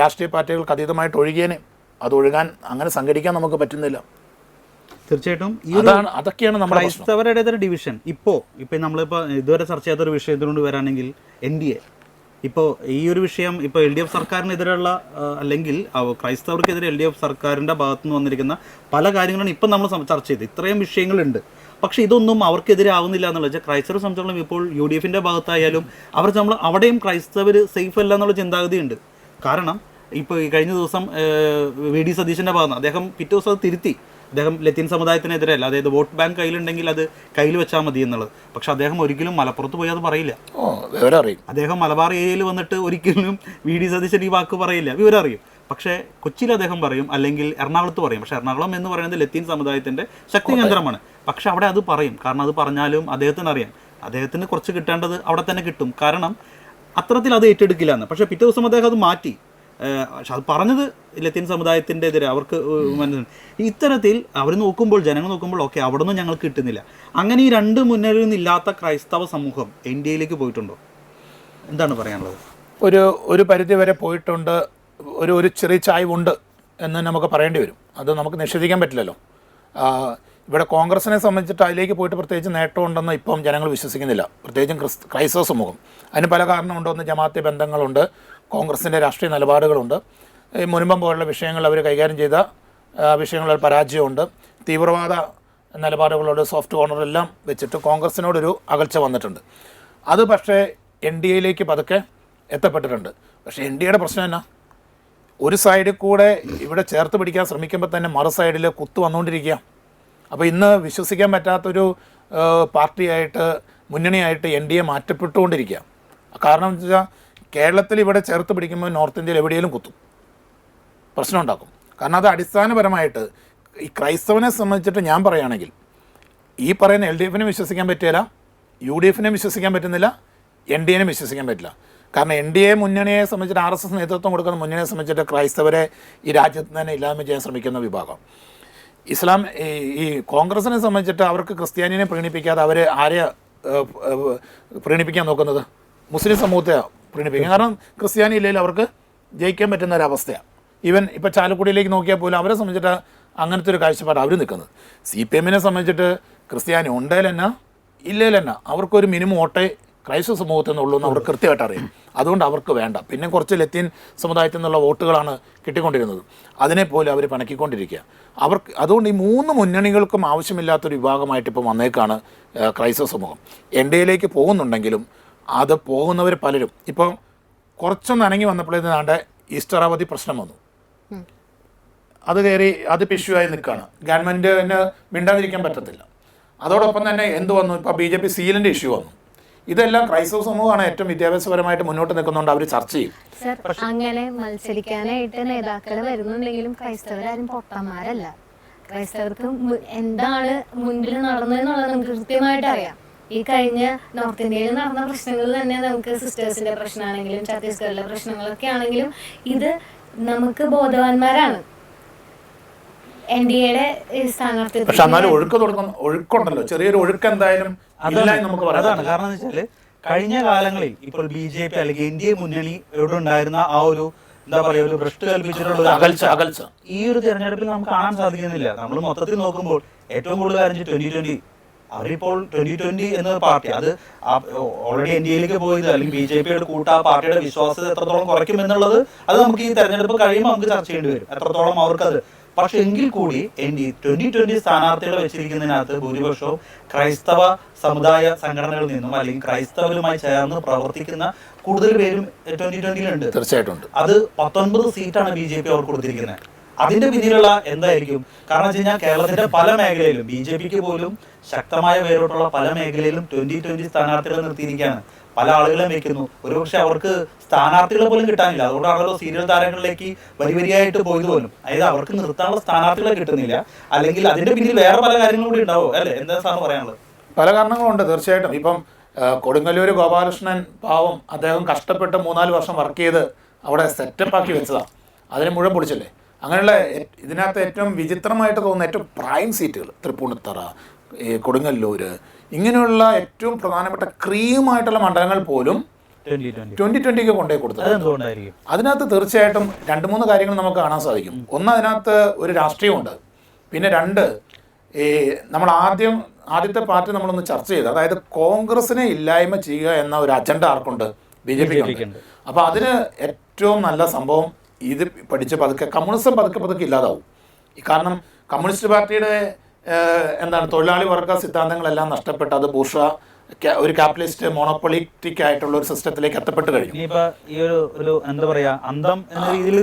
രാഷ്ട്രീയ പാർട്ടികൾക്ക് അതീതമായിട്ട് ഒഴുകിയേനെ. അത് ഒഴുകാൻ, അങ്ങനെ സംഘടിക്കാൻ നമുക്ക് പറ്റുന്നില്ല. തീർച്ചയായിട്ടും അതൊക്കെയാണ് നമ്മുടെ ക്രൈസ്തവരുടെ ഡിവിഷൻ. ഇപ്പോൾ നമ്മളിപ്പോൾ ഇതുവരെ ചർച്ച ചെയ്യാത്തൊരു വിഷയത്തിനോട് വരാണെങ്കിൽ NDA ഇപ്പോൾ ഈ ഒരു വിഷയം ഇപ്പോൾ LDF സർക്കാരിനെതിരെയുള്ള അല്ലെങ്കിൽ ക്രൈസ്തവർക്കെതിരെ LDF സർക്കാരിൻ്റെ ഭാഗത്തു നിന്ന് വന്നിരിക്കുന്ന പല കാര്യങ്ങളും ഇപ്പം നമ്മൾ ചർച്ച ചെയ്ത് ഇത്രയും വിഷയങ്ങളുണ്ട്. പക്ഷേ ഇതൊന്നും അവർക്കെതിരെ ആവുന്നില്ല എന്നുള്ള വെച്ചാൽ ക്രൈസ്തവരെ സംബന്ധിച്ചിടത്തോളം ഇപ്പോൾ UDFൻ്റെ ഭാഗത്തായാലും അവർ നമ്മൾ അവിടെയും ക്രൈസ്തവർ സേഫ് അല്ല എന്നുള്ള ചിന്താഗതിയുണ്ട്. കാരണം ഇപ്പോൾ ഈ കഴിഞ്ഞ ദിവസം VD സതീശൻ്റെ ഭാഗത്ത് അദ്ദേഹം പിറ്റേ ദിവസം അത് തിരുത്തി. അദ്ദേഹം ലത്തീൻ സമുദായത്തിനെതിരല്ല, അതായത് വോട്ട് ബാങ്ക് കയ്യിലുണ്ടെങ്കിൽ അത് കയ്യിൽ വെച്ചാൽ മതി എന്നുള്ളത്. പക്ഷെ അദ്ദേഹം ഒരിക്കലും മലപ്പുറത്ത് പോയി അത് പറയില്ല. അദ്ദേഹം മലബാർ ഏരിയയിൽ വന്നിട്ട് ഒരിക്കലും VD സതീശൻ ഈ വാക്ക് പറയില്ല, വിവരം അറിയും. പക്ഷേ കൊച്ചിയിൽ അദ്ദേഹം പറയും, അല്ലെങ്കിൽ എറണാകുളത്ത് പറയും. പക്ഷേ എറണാകുളം എന്ന് പറയുന്നത് ലത്തീൻ സമുദായത്തിൻ്റെ ശക്തി കേന്ദ്രമാണ്. പക്ഷെ അവിടെ അത് പറയും. കാരണം അത് പറഞ്ഞാലും അദ്ദേഹത്തിന് അറിയാം, അദ്ദേഹത്തിന് കുറച്ച് കിട്ടേണ്ടത് അവിടെ തന്നെ കിട്ടും. കാരണം അത്തരത്തിൽ അത് ഏറ്റെടുക്കില്ല എന്ന്. പക്ഷേ പിറ്റേ ദിവസം അദ്ദേഹം അത് മാറ്റി. പക്ഷെ അത് പറഞ്ഞത് ലത്തീൻ സമുദായത്തിൻ്റെ എതിരെ അവർക്ക് ഇത്തരത്തിൽ അവർ നോക്കുമ്പോൾ, ജനങ്ങൾ നോക്കുമ്പോൾ ഓക്കെ അവിടെ നിന്നും ഞങ്ങൾക്ക് കിട്ടുന്നില്ല. അങ്ങനെ ഈ രണ്ട് മുന്നണിയിൽ നിന്നില്ലാത്ത ക്രൈസ്തവ സമൂഹം ഇന്ത്യയിലേക്ക് പോയിട്ടുണ്ടോ? എന്താണ് പറയാനുള്ളത്? ഒരു പരിധി വരെ പോയിട്ടുണ്ട്. ഒരു ചെറിയ ചായ്വുണ്ട് എന്ന് നമുക്ക് പറയേണ്ടി വരും. അത് നമുക്ക് നിഷേധിക്കാൻ പറ്റില്ലല്ലോ. ഇവിടെ കോൺഗ്രസിനെ സംബന്ധിച്ചിട്ട് അതിലേക്ക് പോയിട്ട് പ്രത്യേകിച്ച് നേട്ടമുണ്ടെന്ന് ഇപ്പം ജനങ്ങൾ വിശ്വസിക്കുന്നില്ല, പ്രത്യേകിച്ചും ക്രൈസ്തവ സമൂഹം. അതിന് പല കാരണമുണ്ട്. ഒന്ന് ജമാഅത്തെ ബന്ധങ്ങളുണ്ട്, കോൺഗ്രസിൻ്റെ രാഷ്ട്രീയ നിലപാടുകളുണ്ട്, ഈ മുൻപം പോലുള്ള വിഷയങ്ങൾ അവർ കൈകാര്യം ചെയ്ത വിഷയങ്ങളിൽ പരാജയമുണ്ട്, തീവ്രവാദ നിലപാടുകളോട് സോഫ്റ്റ് കോർണറെല്ലാം വെച്ചിട്ട് കോൺഗ്രസിനോടൊരു അകൽച്ച വന്നിട്ടുണ്ട്. അത് പക്ഷേ NDAയിലേക്ക് പതുക്കെ എത്തപ്പെട്ടിട്ടുണ്ട്. പക്ഷേ NDAയുടെ പ്രശ്നം എന്നാ, ഒരു സൈഡിൽ കൂടെ ഇവിടെ ചേർത്ത് പിടിക്കാൻ ശ്രമിക്കുമ്പോൾ തന്നെ മറു സൈഡിൽ കുത്തു വന്നുകൊണ്ടിരിക്കുക. അപ്പോൾ ഇന്ന് വിശ്വസിക്കാൻ പറ്റാത്തൊരു പാർട്ടിയായിട്ട്, മുന്നണിയായിട്ട് NDA മാറ്റപ്പെട്ടുകൊണ്ടിരിക്കുക. കാരണം എന്ന് വെച്ചാൽ കേരളത്തിൽ ഇവിടെ ചേർത്ത് പിടിക്കുമ്പോൾ നോർത്ത് ഇന്ത്യയിൽ എവിടെയെങ്കിലും കുത്തും, പ്രശ്നം ഉണ്ടാക്കും. കാരണം അത് അടിസ്ഥാനപരമായിട്ട് ഈ ക്രൈസ്തവനെ സംബന്ധിച്ചിട്ട് ഞാൻ പറയുകയാണെങ്കിൽ ഈ പറയുന്ന LDFനെ വിശ്വസിക്കാൻ പറ്റില്ല, UDFനെ വിശ്വസിക്കാൻ പറ്റുന്നില്ല, NDAനെ വിശ്വസിക്കാൻ പറ്റില്ല. കാരണം NDA മുന്നണിയെ സംബന്ധിച്ചിട്ട് RSS നേതൃത്വം കൊടുക്കുന്ന മുന്നണിയെ സംബന്ധിച്ചിട്ട് ക്രൈസ്തവരെ ഈ രാജ്യത്ത് തന്നെ ഇല്ലായ്മ ചെയ്യാൻ ശ്രമിക്കുന്ന വിഭാഗം. ഇസ്ലാം ഈ കോൺഗ്രസിനെ സംബന്ധിച്ചിട്ട് അവർക്ക് ക്രിസ്ത്യാനിനെ പ്രീണിപ്പിക്കാതെ അവർ ആരെയാണ് പ്രീണിപ്പിക്കാൻ നോക്കുന്നത്? മുസ്ലിം സമൂഹത്തെ പ്രീണിപ്പിക്കും. കാരണം ക്രിസ്ത്യാനി ഇല്ലെങ്കിൽ അവർക്ക് ജയിക്കാൻ പറ്റുന്ന ഒരവസ്ഥയാണ്. ഈവൻ ഇപ്പോൾ ചാലക്കുടിയിലേക്ക് നോക്കിയാൽ പോലും അവരെ സംബന്ധിച്ചിട്ട് അങ്ങനത്തെ ഒരു കാഴ്ചപ്പാട് അവർ നിൽക്കുന്നത്. CPMനെ സംബന്ധിച്ചിട്ട് ക്രിസ്ത്യാനി ഉണ്ടേലെന്നാ ഇല്ലേലെന്നാ അവർക്കൊരു മിനിമം വോട്ടേ ക്രൈസ്തവ സമൂഹത്തിൽ നിന്നുള്ളൂ എന്ന് അവർക്ക് കൃത്യമായിട്ട് അറിയാം. അതുകൊണ്ട് അവർക്ക് വേണ്ട. പിന്നെ കുറച്ച് ലത്തീൻ സമുദായത്തിൽ നിന്നുള്ള വോട്ടുകളാണ് കിട്ടിക്കൊണ്ടിരുന്നത്. അതിനെപ്പോലെ അവർ പണക്കിക്കൊണ്ടിരിക്കുക. അതുകൊണ്ട് ഈ 3 മുന്നണികൾക്കും ആവശ്യമില്ലാത്തൊരു വിഭാഗമായിട്ട് ഇപ്പോൾ വന്നേക്കാണ് ക്രൈസ്തവ സമൂഹം. NDAയിലേക്ക് പോകുന്നുണ്ടെങ്കിലും അത് പോകുന്നവർ പലരും ഇപ്പോൾ കുറച്ചൊന്ന് അനങ്ങി വന്നപ്പോഴേതാണ്ട് ഈസ്റ്റർ അവധി പ്രശ്നം വന്നു. അത് കയറി അത് ഇഷ്യൂവായി നിൽക്കുകയാണ്. ഗവൺമെൻറ്റിന് മിണ്ടാതിരിക്കാൻ പറ്റത്തില്ല. അതോടൊപ്പം തന്നെ എന്ത് വന്നു, ഇപ്പോൾ BJP സീലിൻ്റെ ഇഷ്യൂ വന്നു. ഇതെല്ലാം ക്രൈസ്തവ സമൂഹമാണ് ഏറ്റവും വിദ്യാഭ്യാസപരമായിട്ട് മുന്നോട്ട് നിൽക്കുന്നതുകൊണ്ട് അവർ ചർച്ച ചെയ്യും. സർ, അങ്ങനെ മത്സരിക്കാനായിട്ട് നേതാക്കൾ വരുന്നുണ്ടെങ്കിലും ക്രൈസ്തവരാരും പൊട്ടന്മാരല്ല. ക്രൈസ്തവർക്ക് എന്താണ് മുൻപിൽ നടന്നതെന്നുള്ളത് നമുക്ക് കൃത്യമായിട്ട് അറിയാം. ഈ കഴിഞ്ഞ നോർത്ത് ഇന്ത്യയിൽ നടന്ന പ്രശ്നങ്ങൾ തന്നെ നമുക്ക് സിസ്റ്റേഴ്സിന്റെ പ്രശ്നമാണെങ്കിലും ഛത്തീസ്ഗഡിലെ പ്രശ്നങ്ങളൊക്കെ ആണെങ്കിലും ഇത് നമുക്ക് ബോധവാന്മാരാണ്. NDAയുടെ സ്ഥാനാർത്ഥി പക്ഷെ എന്നാലും ഒഴുക്കുണ്ടല്ലോ, ചെറിയൊരു ഒഴുക്ക് എന്തായാലും നമുക്ക് അതാണ്. കാരണം എന്ന് വെച്ചാല് കഴിഞ്ഞ കാലങ്ങളിൽ ഇപ്പോൾ BJP അല്ലെങ്കിൽ NDA മുന്നണി ഇവിടെ ഉണ്ടായിരുന്ന ആ ഒരു എന്താ പറയുക, ഒരു ഭ്രഷ്ട് കൽപ്പിച്ചിട്ടുള്ള അകൽച്ച ഈ ഒരു തെരഞ്ഞെടുപ്പിൽ നമുക്ക് കാണാൻ സാധിക്കുന്നില്ല. നമ്മൾ മൊത്തത്തിൽ നോക്കുമ്പോൾ ഏറ്റവും കൂടുതൽ കാര്യം 2020 അവരിപ്പോൾ 2020 എന്ന പാർട്ടി അത് ഓൾറെഡി NDAയിലേക്ക് പോയത് അല്ലെങ്കിൽ BJPയോട് കൂട്ട ആ പാർട്ടിയുടെ വിശ്വാസത എത്രത്തോളം കുറയ്ക്കും എന്നുള്ളത് അത് നമുക്ക് ഈ തെരഞ്ഞെടുപ്പ് കഴിയുമ്പോൾ നമുക്ക് ചർച്ച ചെയ്യേണ്ടി വരും. എത്രത്തോളം അവർക്കത് പക്ഷെ എങ്കിൽ കൂടി 2020 സ്ഥാനാർത്ഥികളെ വെച്ചിരിക്കുന്നതിനകത്ത് ഭൂരിപക്ഷവും ക്രൈസ്തവ സമുദായ സംഘടനകളിൽ നിന്നും അല്ലെങ്കിൽ ക്രൈസ്തവരുമായി ചേർന്ന് പ്രവർത്തിക്കുന്ന കൂടുതൽ പേരും 2020 തീർച്ചയായിട്ടും അത് 19 സീറ്റാണ് BJP അവർക്ക് കൊടുത്തിരിക്കുന്നത്. അതിന്റെ പിന്നിലുള്ള എന്തായിരിക്കും? കാരണം വെച്ച് കഴിഞ്ഞാൽ കേരളത്തിന്റെ പല മേഖലയിലും BJPക്ക് പോലും ശക്തമായ വേരോട്ടുള്ള പല മേഖലയിലും 2020 സ്ഥാനാർത്ഥികളെ നിർത്തിയിരിക്കുകയാണ്. പല ആളുകളെയും വെക്കുന്നു. ഒരുപക്ഷെ അവർക്ക് സ്ഥാനാർത്ഥികളെ പോലും കിട്ടാനില്ല. അതുകൊണ്ടാണല്ലോ സീരിയൽ താരങ്ങളിലേക്ക് വരിവരിയായിട്ട് പോയത് പോലും. അതായത് അവർക്ക് നിർത്താനുള്ള സ്ഥാനാർത്ഥികളെ കിട്ടുന്നില്ല. അല്ലെങ്കിൽ അതിന്റെ പിന്നിൽ വേറെ പല കാര്യങ്ങളും കൂടി ഉണ്ടാവും അല്ലെ? എന്താ സാർ പറയാനുള്ളത്? പല കാരണങ്ങളുണ്ട് തീർച്ചയായിട്ടും. ഇപ്പം കൊടുങ്ങല്ലൂർ ഗോപാലകൃഷ്ണൻ പാവം അദ്ദേഹം കഷ്ടപ്പെട്ട് 3-4 വർഷം വർക്ക് ചെയ്ത് അവിടെ സെറ്റപ്പ് ആക്കി വെച്ചതാണ്. അതിനെ മുഴുവൻ പൊളിച്ചല്ലേ. അങ്ങനെയുള്ള ഇതിനകത്ത് ഏറ്റവും വിചിത്രമായിട്ട് തോന്നുന്ന ഏറ്റവും പ്രൈം സീറ്റുകൾ തൃപ്പൂണിത്തറ, കൊടുങ്ങല്ലൂർ, ഇങ്ങനെയുള്ള ഏറ്റവും പ്രധാനപ്പെട്ട ക്രീമായിട്ടുള്ള മണ്ഡലങ്ങൾ പോലും 2020 കൊണ്ടുപോയി കൊടുത്തത്. അതിനകത്ത് തീർച്ചയായിട്ടും 2-3 കാര്യങ്ങൾ നമുക്ക് കാണാൻ സാധിക്കും. ഒന്ന്, അതിനകത്ത് ഒരു രാഷ്ട്രീയമുണ്ട്. പിന്നെ 2, നമ്മൾ ആദ്യത്തെ പാർട്ടി നമ്മളൊന്ന് ചർച്ച ചെയ്ത്, അതായത് കോൺഗ്രസിനെ ഇല്ലായ്മ ചെയ്യുക എന്ന ഒരു അജണ്ട ആർക്കുണ്ട്? BJP. അപ്പോൾ അതിന് ഏറ്റവും നല്ല സംഭവം ഇത് പഠിച്ച് പതുക്കെ കമ്മ്യൂണിസം പതുക്കെ ഇല്ലാതാവും. കാരണം കമ്മ്യൂണിസ്റ്റ് പാർട്ടിയുടെ തൊഴിലാളി വർഗ സിദ്ധാന്തങ്ങളെല്ലാം നഷ്ടപ്പെട്ട് അത് ബൂർഷ ഒരു ക്യാപിറ്റലിസ്റ്റ് മോണോപ്പൊളിറ്റിക് ആയിട്ടുള്ള ഒരു സിസ്റ്റത്തിലേക്ക് എത്തപ്പെട്ട് കഴിഞ്ഞു. ഈ ഒരു എന്താ പറയാ അന്തം എന്ന രീതിയിൽ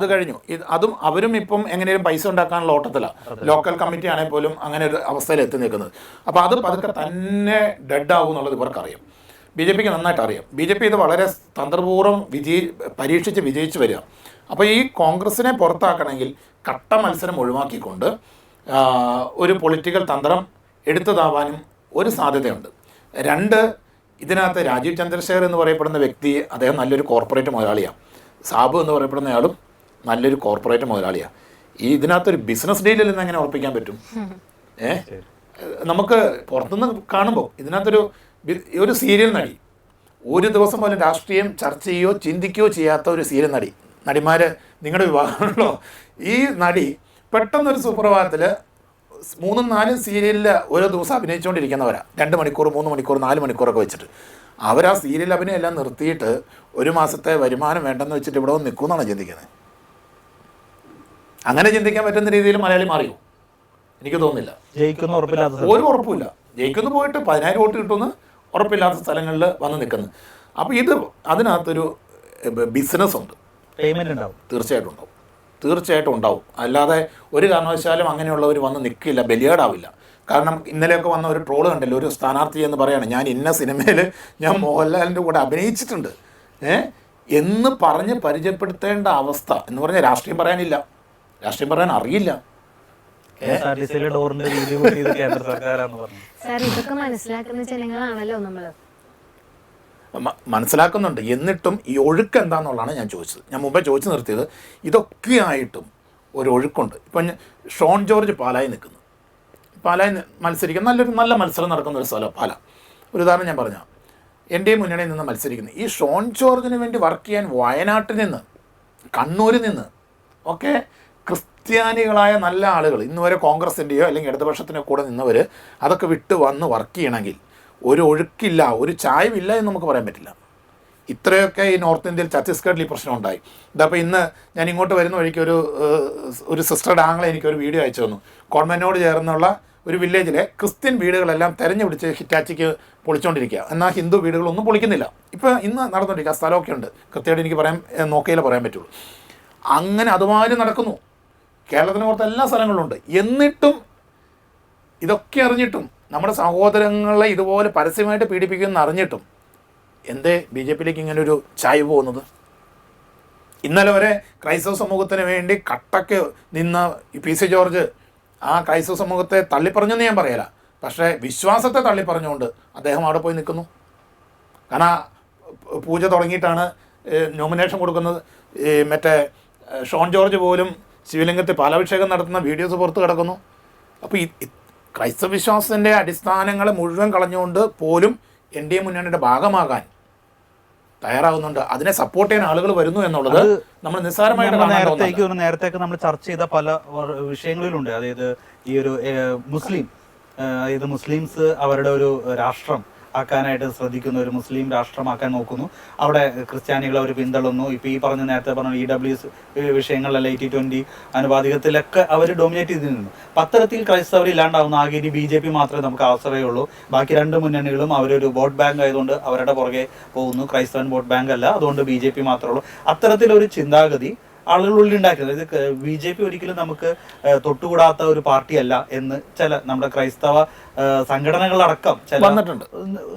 അത് കഴിഞ്ഞു. അതും അവരും ഇപ്പം എങ്ങനെയും പൈസ ഉണ്ടാക്കാനുള്ള ഓട്ടത്തിലാണ്. ലോക്കൽ കമ്മിറ്റി ആണെങ്കിൽ പോലും അങ്ങനെ ഒരു അവസ്ഥയിൽ എത്തി നിൽക്കുന്നത്. അപ്പോൾ അത് പതുക്കെ തന്നെ ഡെഡ് ആവും എന്നുള്ളത് ഇവർക്കറിയാം. BJPക്ക് നന്നായിട്ട് അറിയാം. BJP ഇത് വളരെ തന്ത്രപൂർവ്വം പരീക്ഷിച്ച് വിജയിച്ച് വരിക. അപ്പോൾ ഈ കോൺഗ്രസിനെ പുറത്താക്കണമെങ്കിൽ കട്ട മത്സരം ഒഴിവാക്കിക്കൊണ്ട് ഒരു പൊളിറ്റിക്കൽ തന്ത്രം എടുത്തതാവാനും ഒരു സാധ്യതയുണ്ട്. 2, ഇതിനകത്ത് രാജീവ് ചന്ദ്രശേഖർ എന്ന് പറയപ്പെടുന്ന വ്യക്തി, അദ്ദേഹം നല്ലൊരു കോർപ്പറേറ്റ് മുതലാളിയാണ്. സാബു എന്ന് പറയപ്പെടുന്നയാളും നല്ലൊരു കോർപ്പറേറ്റ് മുതലാളിയാണ്. ഇതിനകത്തൊരു ബിസിനസ് ഡീലിൽ നിന്ന് എങ്ങനെ ഉറപ്പിക്കാൻ പറ്റും? നമുക്ക് പുറത്തുനിന്ന് കാണുമ്പോൾ ഇതിനകത്തൊരു സീരിയൽ നടി, ഒരു ദിവസം പോലും രാഷ്ട്രീയം ചർച്ച ചെയ്യുകയോ ചിന്തിക്കുകയോ ചെയ്യാത്ത ഒരു സീരിയൽ നടിമാർ നിങ്ങളുടെ വിവാഹമാണല്ലോ. ഈ നടി പെട്ടെന്നൊരു സുപ്രഭാതത്തിൽ 3-4 സീരിയലിൽ ഓരോ ദിവസം അഭിനയിച്ചുകൊണ്ടിരിക്കുന്നവരാണ്. 2 മണിക്കൂർ, 3 മണിക്കൂർ, 4 മണിക്കൂറൊക്കെ വെച്ചിട്ട് അവർ ആ സീരിയൽ അഭിനയം എല്ലാം നിർത്തിയിട്ട് ഒരു മാസത്തെ വരുമാനം വേണ്ടെന്ന് വെച്ചിട്ട് ഇവിടെ വന്ന് നിൽക്കുമെന്നാണ് ചിന്തിക്കുന്നത്. അങ്ങനെ ചിന്തിക്കാൻ പറ്റുന്ന രീതിയിൽ മലയാളി മാറിയോ? എനിക്ക് തോന്നുന്നില്ല. ഒരു ഉറപ്പില്ല. ജയിക്കുന്നു പോയിട്ട് 10,000 വോട്ട് കിട്ടുമെന്ന് ഉറപ്പില്ലാത്ത സ്ഥലങ്ങളിൽ വന്ന് നിൽക്കുന്നു. അപ്പോൾ അതിനകത്തൊരു ബിസിനസ് ഉണ്ട്. പേയ്മെന്റ് ഉണ്ടാവും. തീർച്ചയായിട്ടും ഉണ്ടാവും. അല്ലാതെ ഒരു കാരണവശാലും അങ്ങനെയുള്ളവർ വന്ന് നിൽക്കില്ല, ബലിയാടാവില്ല. കാരണം ഇന്നലെയൊക്കെ വന്ന ഒരു ട്രോള് കണ്ടല്ലോ, ഒരു സ്ഥാനാർത്ഥി എന്ന് പറയുകയാണ്, ഞാൻ ഇന്ന സിനിമയിൽ ഞാൻ മോഹൻലാലിൻ്റെ കൂടെ അഭിനയിച്ചിട്ടുണ്ട് എന്ന് പറഞ്ഞ് പരിചയപ്പെടുത്തേണ്ട അവസ്ഥ എന്ന് പറഞ്ഞാൽ രാഷ്ട്രീയം പറയാനില്ല, രാഷ്ട്രീയം പറയാൻ അറിയില്ല. മനസ്സിലാക്കുന്നുണ്ട്. എന്നിട്ടും ഈ ഒഴുക്ക് എന്താണെന്നുള്ളതാണ് ഞാൻ ചോദിച്ചത്. ഞാൻ മുമ്പേ ചോദിച്ചു നിർത്തിയത് ഇതൊക്കെയായിട്ടും ഒരു ഒഴുക്കുണ്ട്. ഇപ്പം ഷോൺ ജോർജ് പാലായി നിൽക്കുന്നു. പാലായി മത്സരിക്കുന്ന നല്ല മത്സരം നടക്കുന്ന ഒരു സ്ഥലം പാല. ഒരു ഉദാഹരണം ഞാൻ പറഞ്ഞാൽ NDA മുന്നണിയിൽ നിന്ന് മത്സരിക്കുന്നു. ഈ ഷോൺ ജോർജിന് വേണ്ടി വർക്ക് ചെയ്യാൻ വയനാട്ടിൽ നിന്ന്, കണ്ണൂരിൽ നിന്ന് ഒക്കെ ക്രിസ്ത്യാനികളായ നല്ല ആളുകൾ, ഇന്ന് വരെ കോൺഗ്രസിൻ്റെയോ അല്ലെങ്കിൽ ഇടതുപക്ഷത്തിനോ കൂടെ നിന്നവർ അതൊക്കെ വിട്ട് വന്ന് വർക്ക് ചെയ്യണമെങ്കിൽ ഒരു ഒഴുക്കില്ല, ഒരു ചായവില്ല എന്ന് നമുക്ക് പറയാൻ പറ്റില്ല. ഇത്രയൊക്കെ ഈ നോർത്ത് ഇന്ത്യയിൽ ഛത്തീസ്ഗഡിൽ ഈ പ്രശ്നം ഉണ്ടായി. ഇതപ്പോൾ ഇന്ന് ഞാൻ ഇങ്ങോട്ട് വരുന്ന വഴിക്ക് ഒരു സിസ്റ്ററുടെ ആങ്ങളെ എനിക്കൊരു വീഡിയോ അയച്ചു തന്നു. കോൺവെൻറ്റിനോട് ചേർന്നുള്ള ഒരു വില്ലേജിലെ ക്രിസ്ത്യൻ വീടുകളെല്ലാം തെരഞ്ഞു പിടിച്ച് ഹിറ്റാച്ചിക്ക് പൊളിച്ചുകൊണ്ടിരിക്കുക. എന്നാൽ ഹിന്ദു വീടുകളൊന്നും പൊളിക്കുന്നില്ല. ഇപ്പോൾ ഇന്ന് നടന്നുകൊണ്ടിരിക്കുക. ആ സ്ഥലമൊക്കെ ഉണ്ട്, കൃത്യമായിട്ട് എനിക്ക് നോക്കിയാലേ പറയാൻ പറ്റുള്ളൂ. അങ്ങനെ അതുമാതിരി നടക്കുന്നു. കേരളത്തിന് പുറത്ത് എല്ലാ സ്ഥലങ്ങളിലുണ്ട്. എന്നിട്ടും ഇതൊക്കെ അറിഞ്ഞിട്ടും നമ്മുടെ സഹോദരങ്ങളെ ഇതുപോലെ പരസ്യമായിട്ട് പീഡിപ്പിക്കുമെന്ന് അറിഞ്ഞിട്ടും എന്തേ BJPയിലേക്ക് ഇങ്ങനെ ഒരു ചായ്വ് പോകുന്നത്? ഇന്നലെ വരെ ക്രൈസ്തവ സമൂഹത്തിന് വേണ്ടി കട്ടക്ക് നിന്ന PC ജോർജ് ആ ക്രൈസ്തവ സമൂഹത്തെ തള്ളിപ്പറഞ്ഞെന്ന് ഞാൻ പറയല, പക്ഷേ വിശ്വാസത്തെ തള്ളിപ്പറഞ്ഞുകൊണ്ട് അദ്ദേഹം അവിടെ പോയി നിൽക്കുന്നു. കാരണം പൂജ തുടങ്ങിയിട്ടാണ് നോമിനേഷൻ കൊടുക്കുന്നത്. മറ്റേ ഷോൺ ജോർജ് പോലും ശിവലിംഗത്തിൽ പാലാഭിഷേകം നടത്തുന്ന വീഡിയോസ് പുറത്ത് കിടക്കുന്നു. അപ്പോൾ ക്രൈസ്തവ വിശ്വാസത്തിൻ്റെ അടിസ്ഥാനങ്ങളെ മുഴുവൻ കളഞ്ഞുകൊണ്ട് പോലും NDA മുന്നണിയുടെ ഭാഗമാകാൻ തയ്യാറാകുന്നുണ്ട്. അതിനെ സപ്പോർട്ട് ചെയ്യാൻ ആളുകൾ വരുന്നു എന്നുള്ളത് നമ്മൾ നിസ്സാരമായിട്ട് നേരത്തേക്ക് നമ്മൾ ചർച്ച ചെയ്ത പല വിഷയങ്ങളിലുണ്ട്. അതായത് ഈ ഒരു മുസ്ലിംസ് അവരുടെ ഒരു രാഷ്ട്രം ആക്കാനായിട്ട് ശ്രദ്ധിക്കുന്നു, ഒരു മുസ്ലിം രാഷ്ട്രമാക്കാൻ നോക്കുന്നു. അവിടെ ക്രിസ്ത്യാനികളെ അവർ പിന്തള്ളുന്നു. ഇപ്പൊ ഈ നേരത്തെ പറഞ്ഞ EWS വിഷയങ്ങളിലല്ല, 80-20 അനുപാതികത്തിലൊക്കെ അവർ ഡൊമിനേറ്റ് ചെയ്തിരുന്നു. അത്തരത്തിൽ ക്രൈസ്തവർ ഇല്ലാണ്ടാവുന്നു. ആകെ ഇനി BJP മാത്രമേ നമുക്ക് ആശ്രയമുള്ളൂ. ബാക്കി 2 മുന്നണികളും അവരൊരു വോട്ട് ബാങ്ക് ആയതുകൊണ്ട് അവരുടെ പുറകെ പോകുന്നു. ക്രൈസ്തവൻ വോട്ട് ബാങ്ക് അല്ല, അതുകൊണ്ട് BJP മാത്രമേ ഉള്ളൂ. അത്തരത്തിലൊരു ചിന്താഗതി ആളുകളുള്ളിൽ ഉണ്ടാക്കുന്നത്. ഇത് BJP ഒരിക്കലും നമുക്ക് തൊട്ടുകൂടാത്ത ഒരു പാർട്ടിയല്ല എന്ന് ചില നമ്മുടെ ക്രൈസ്തവ സംഘടനകളടക്കം ചില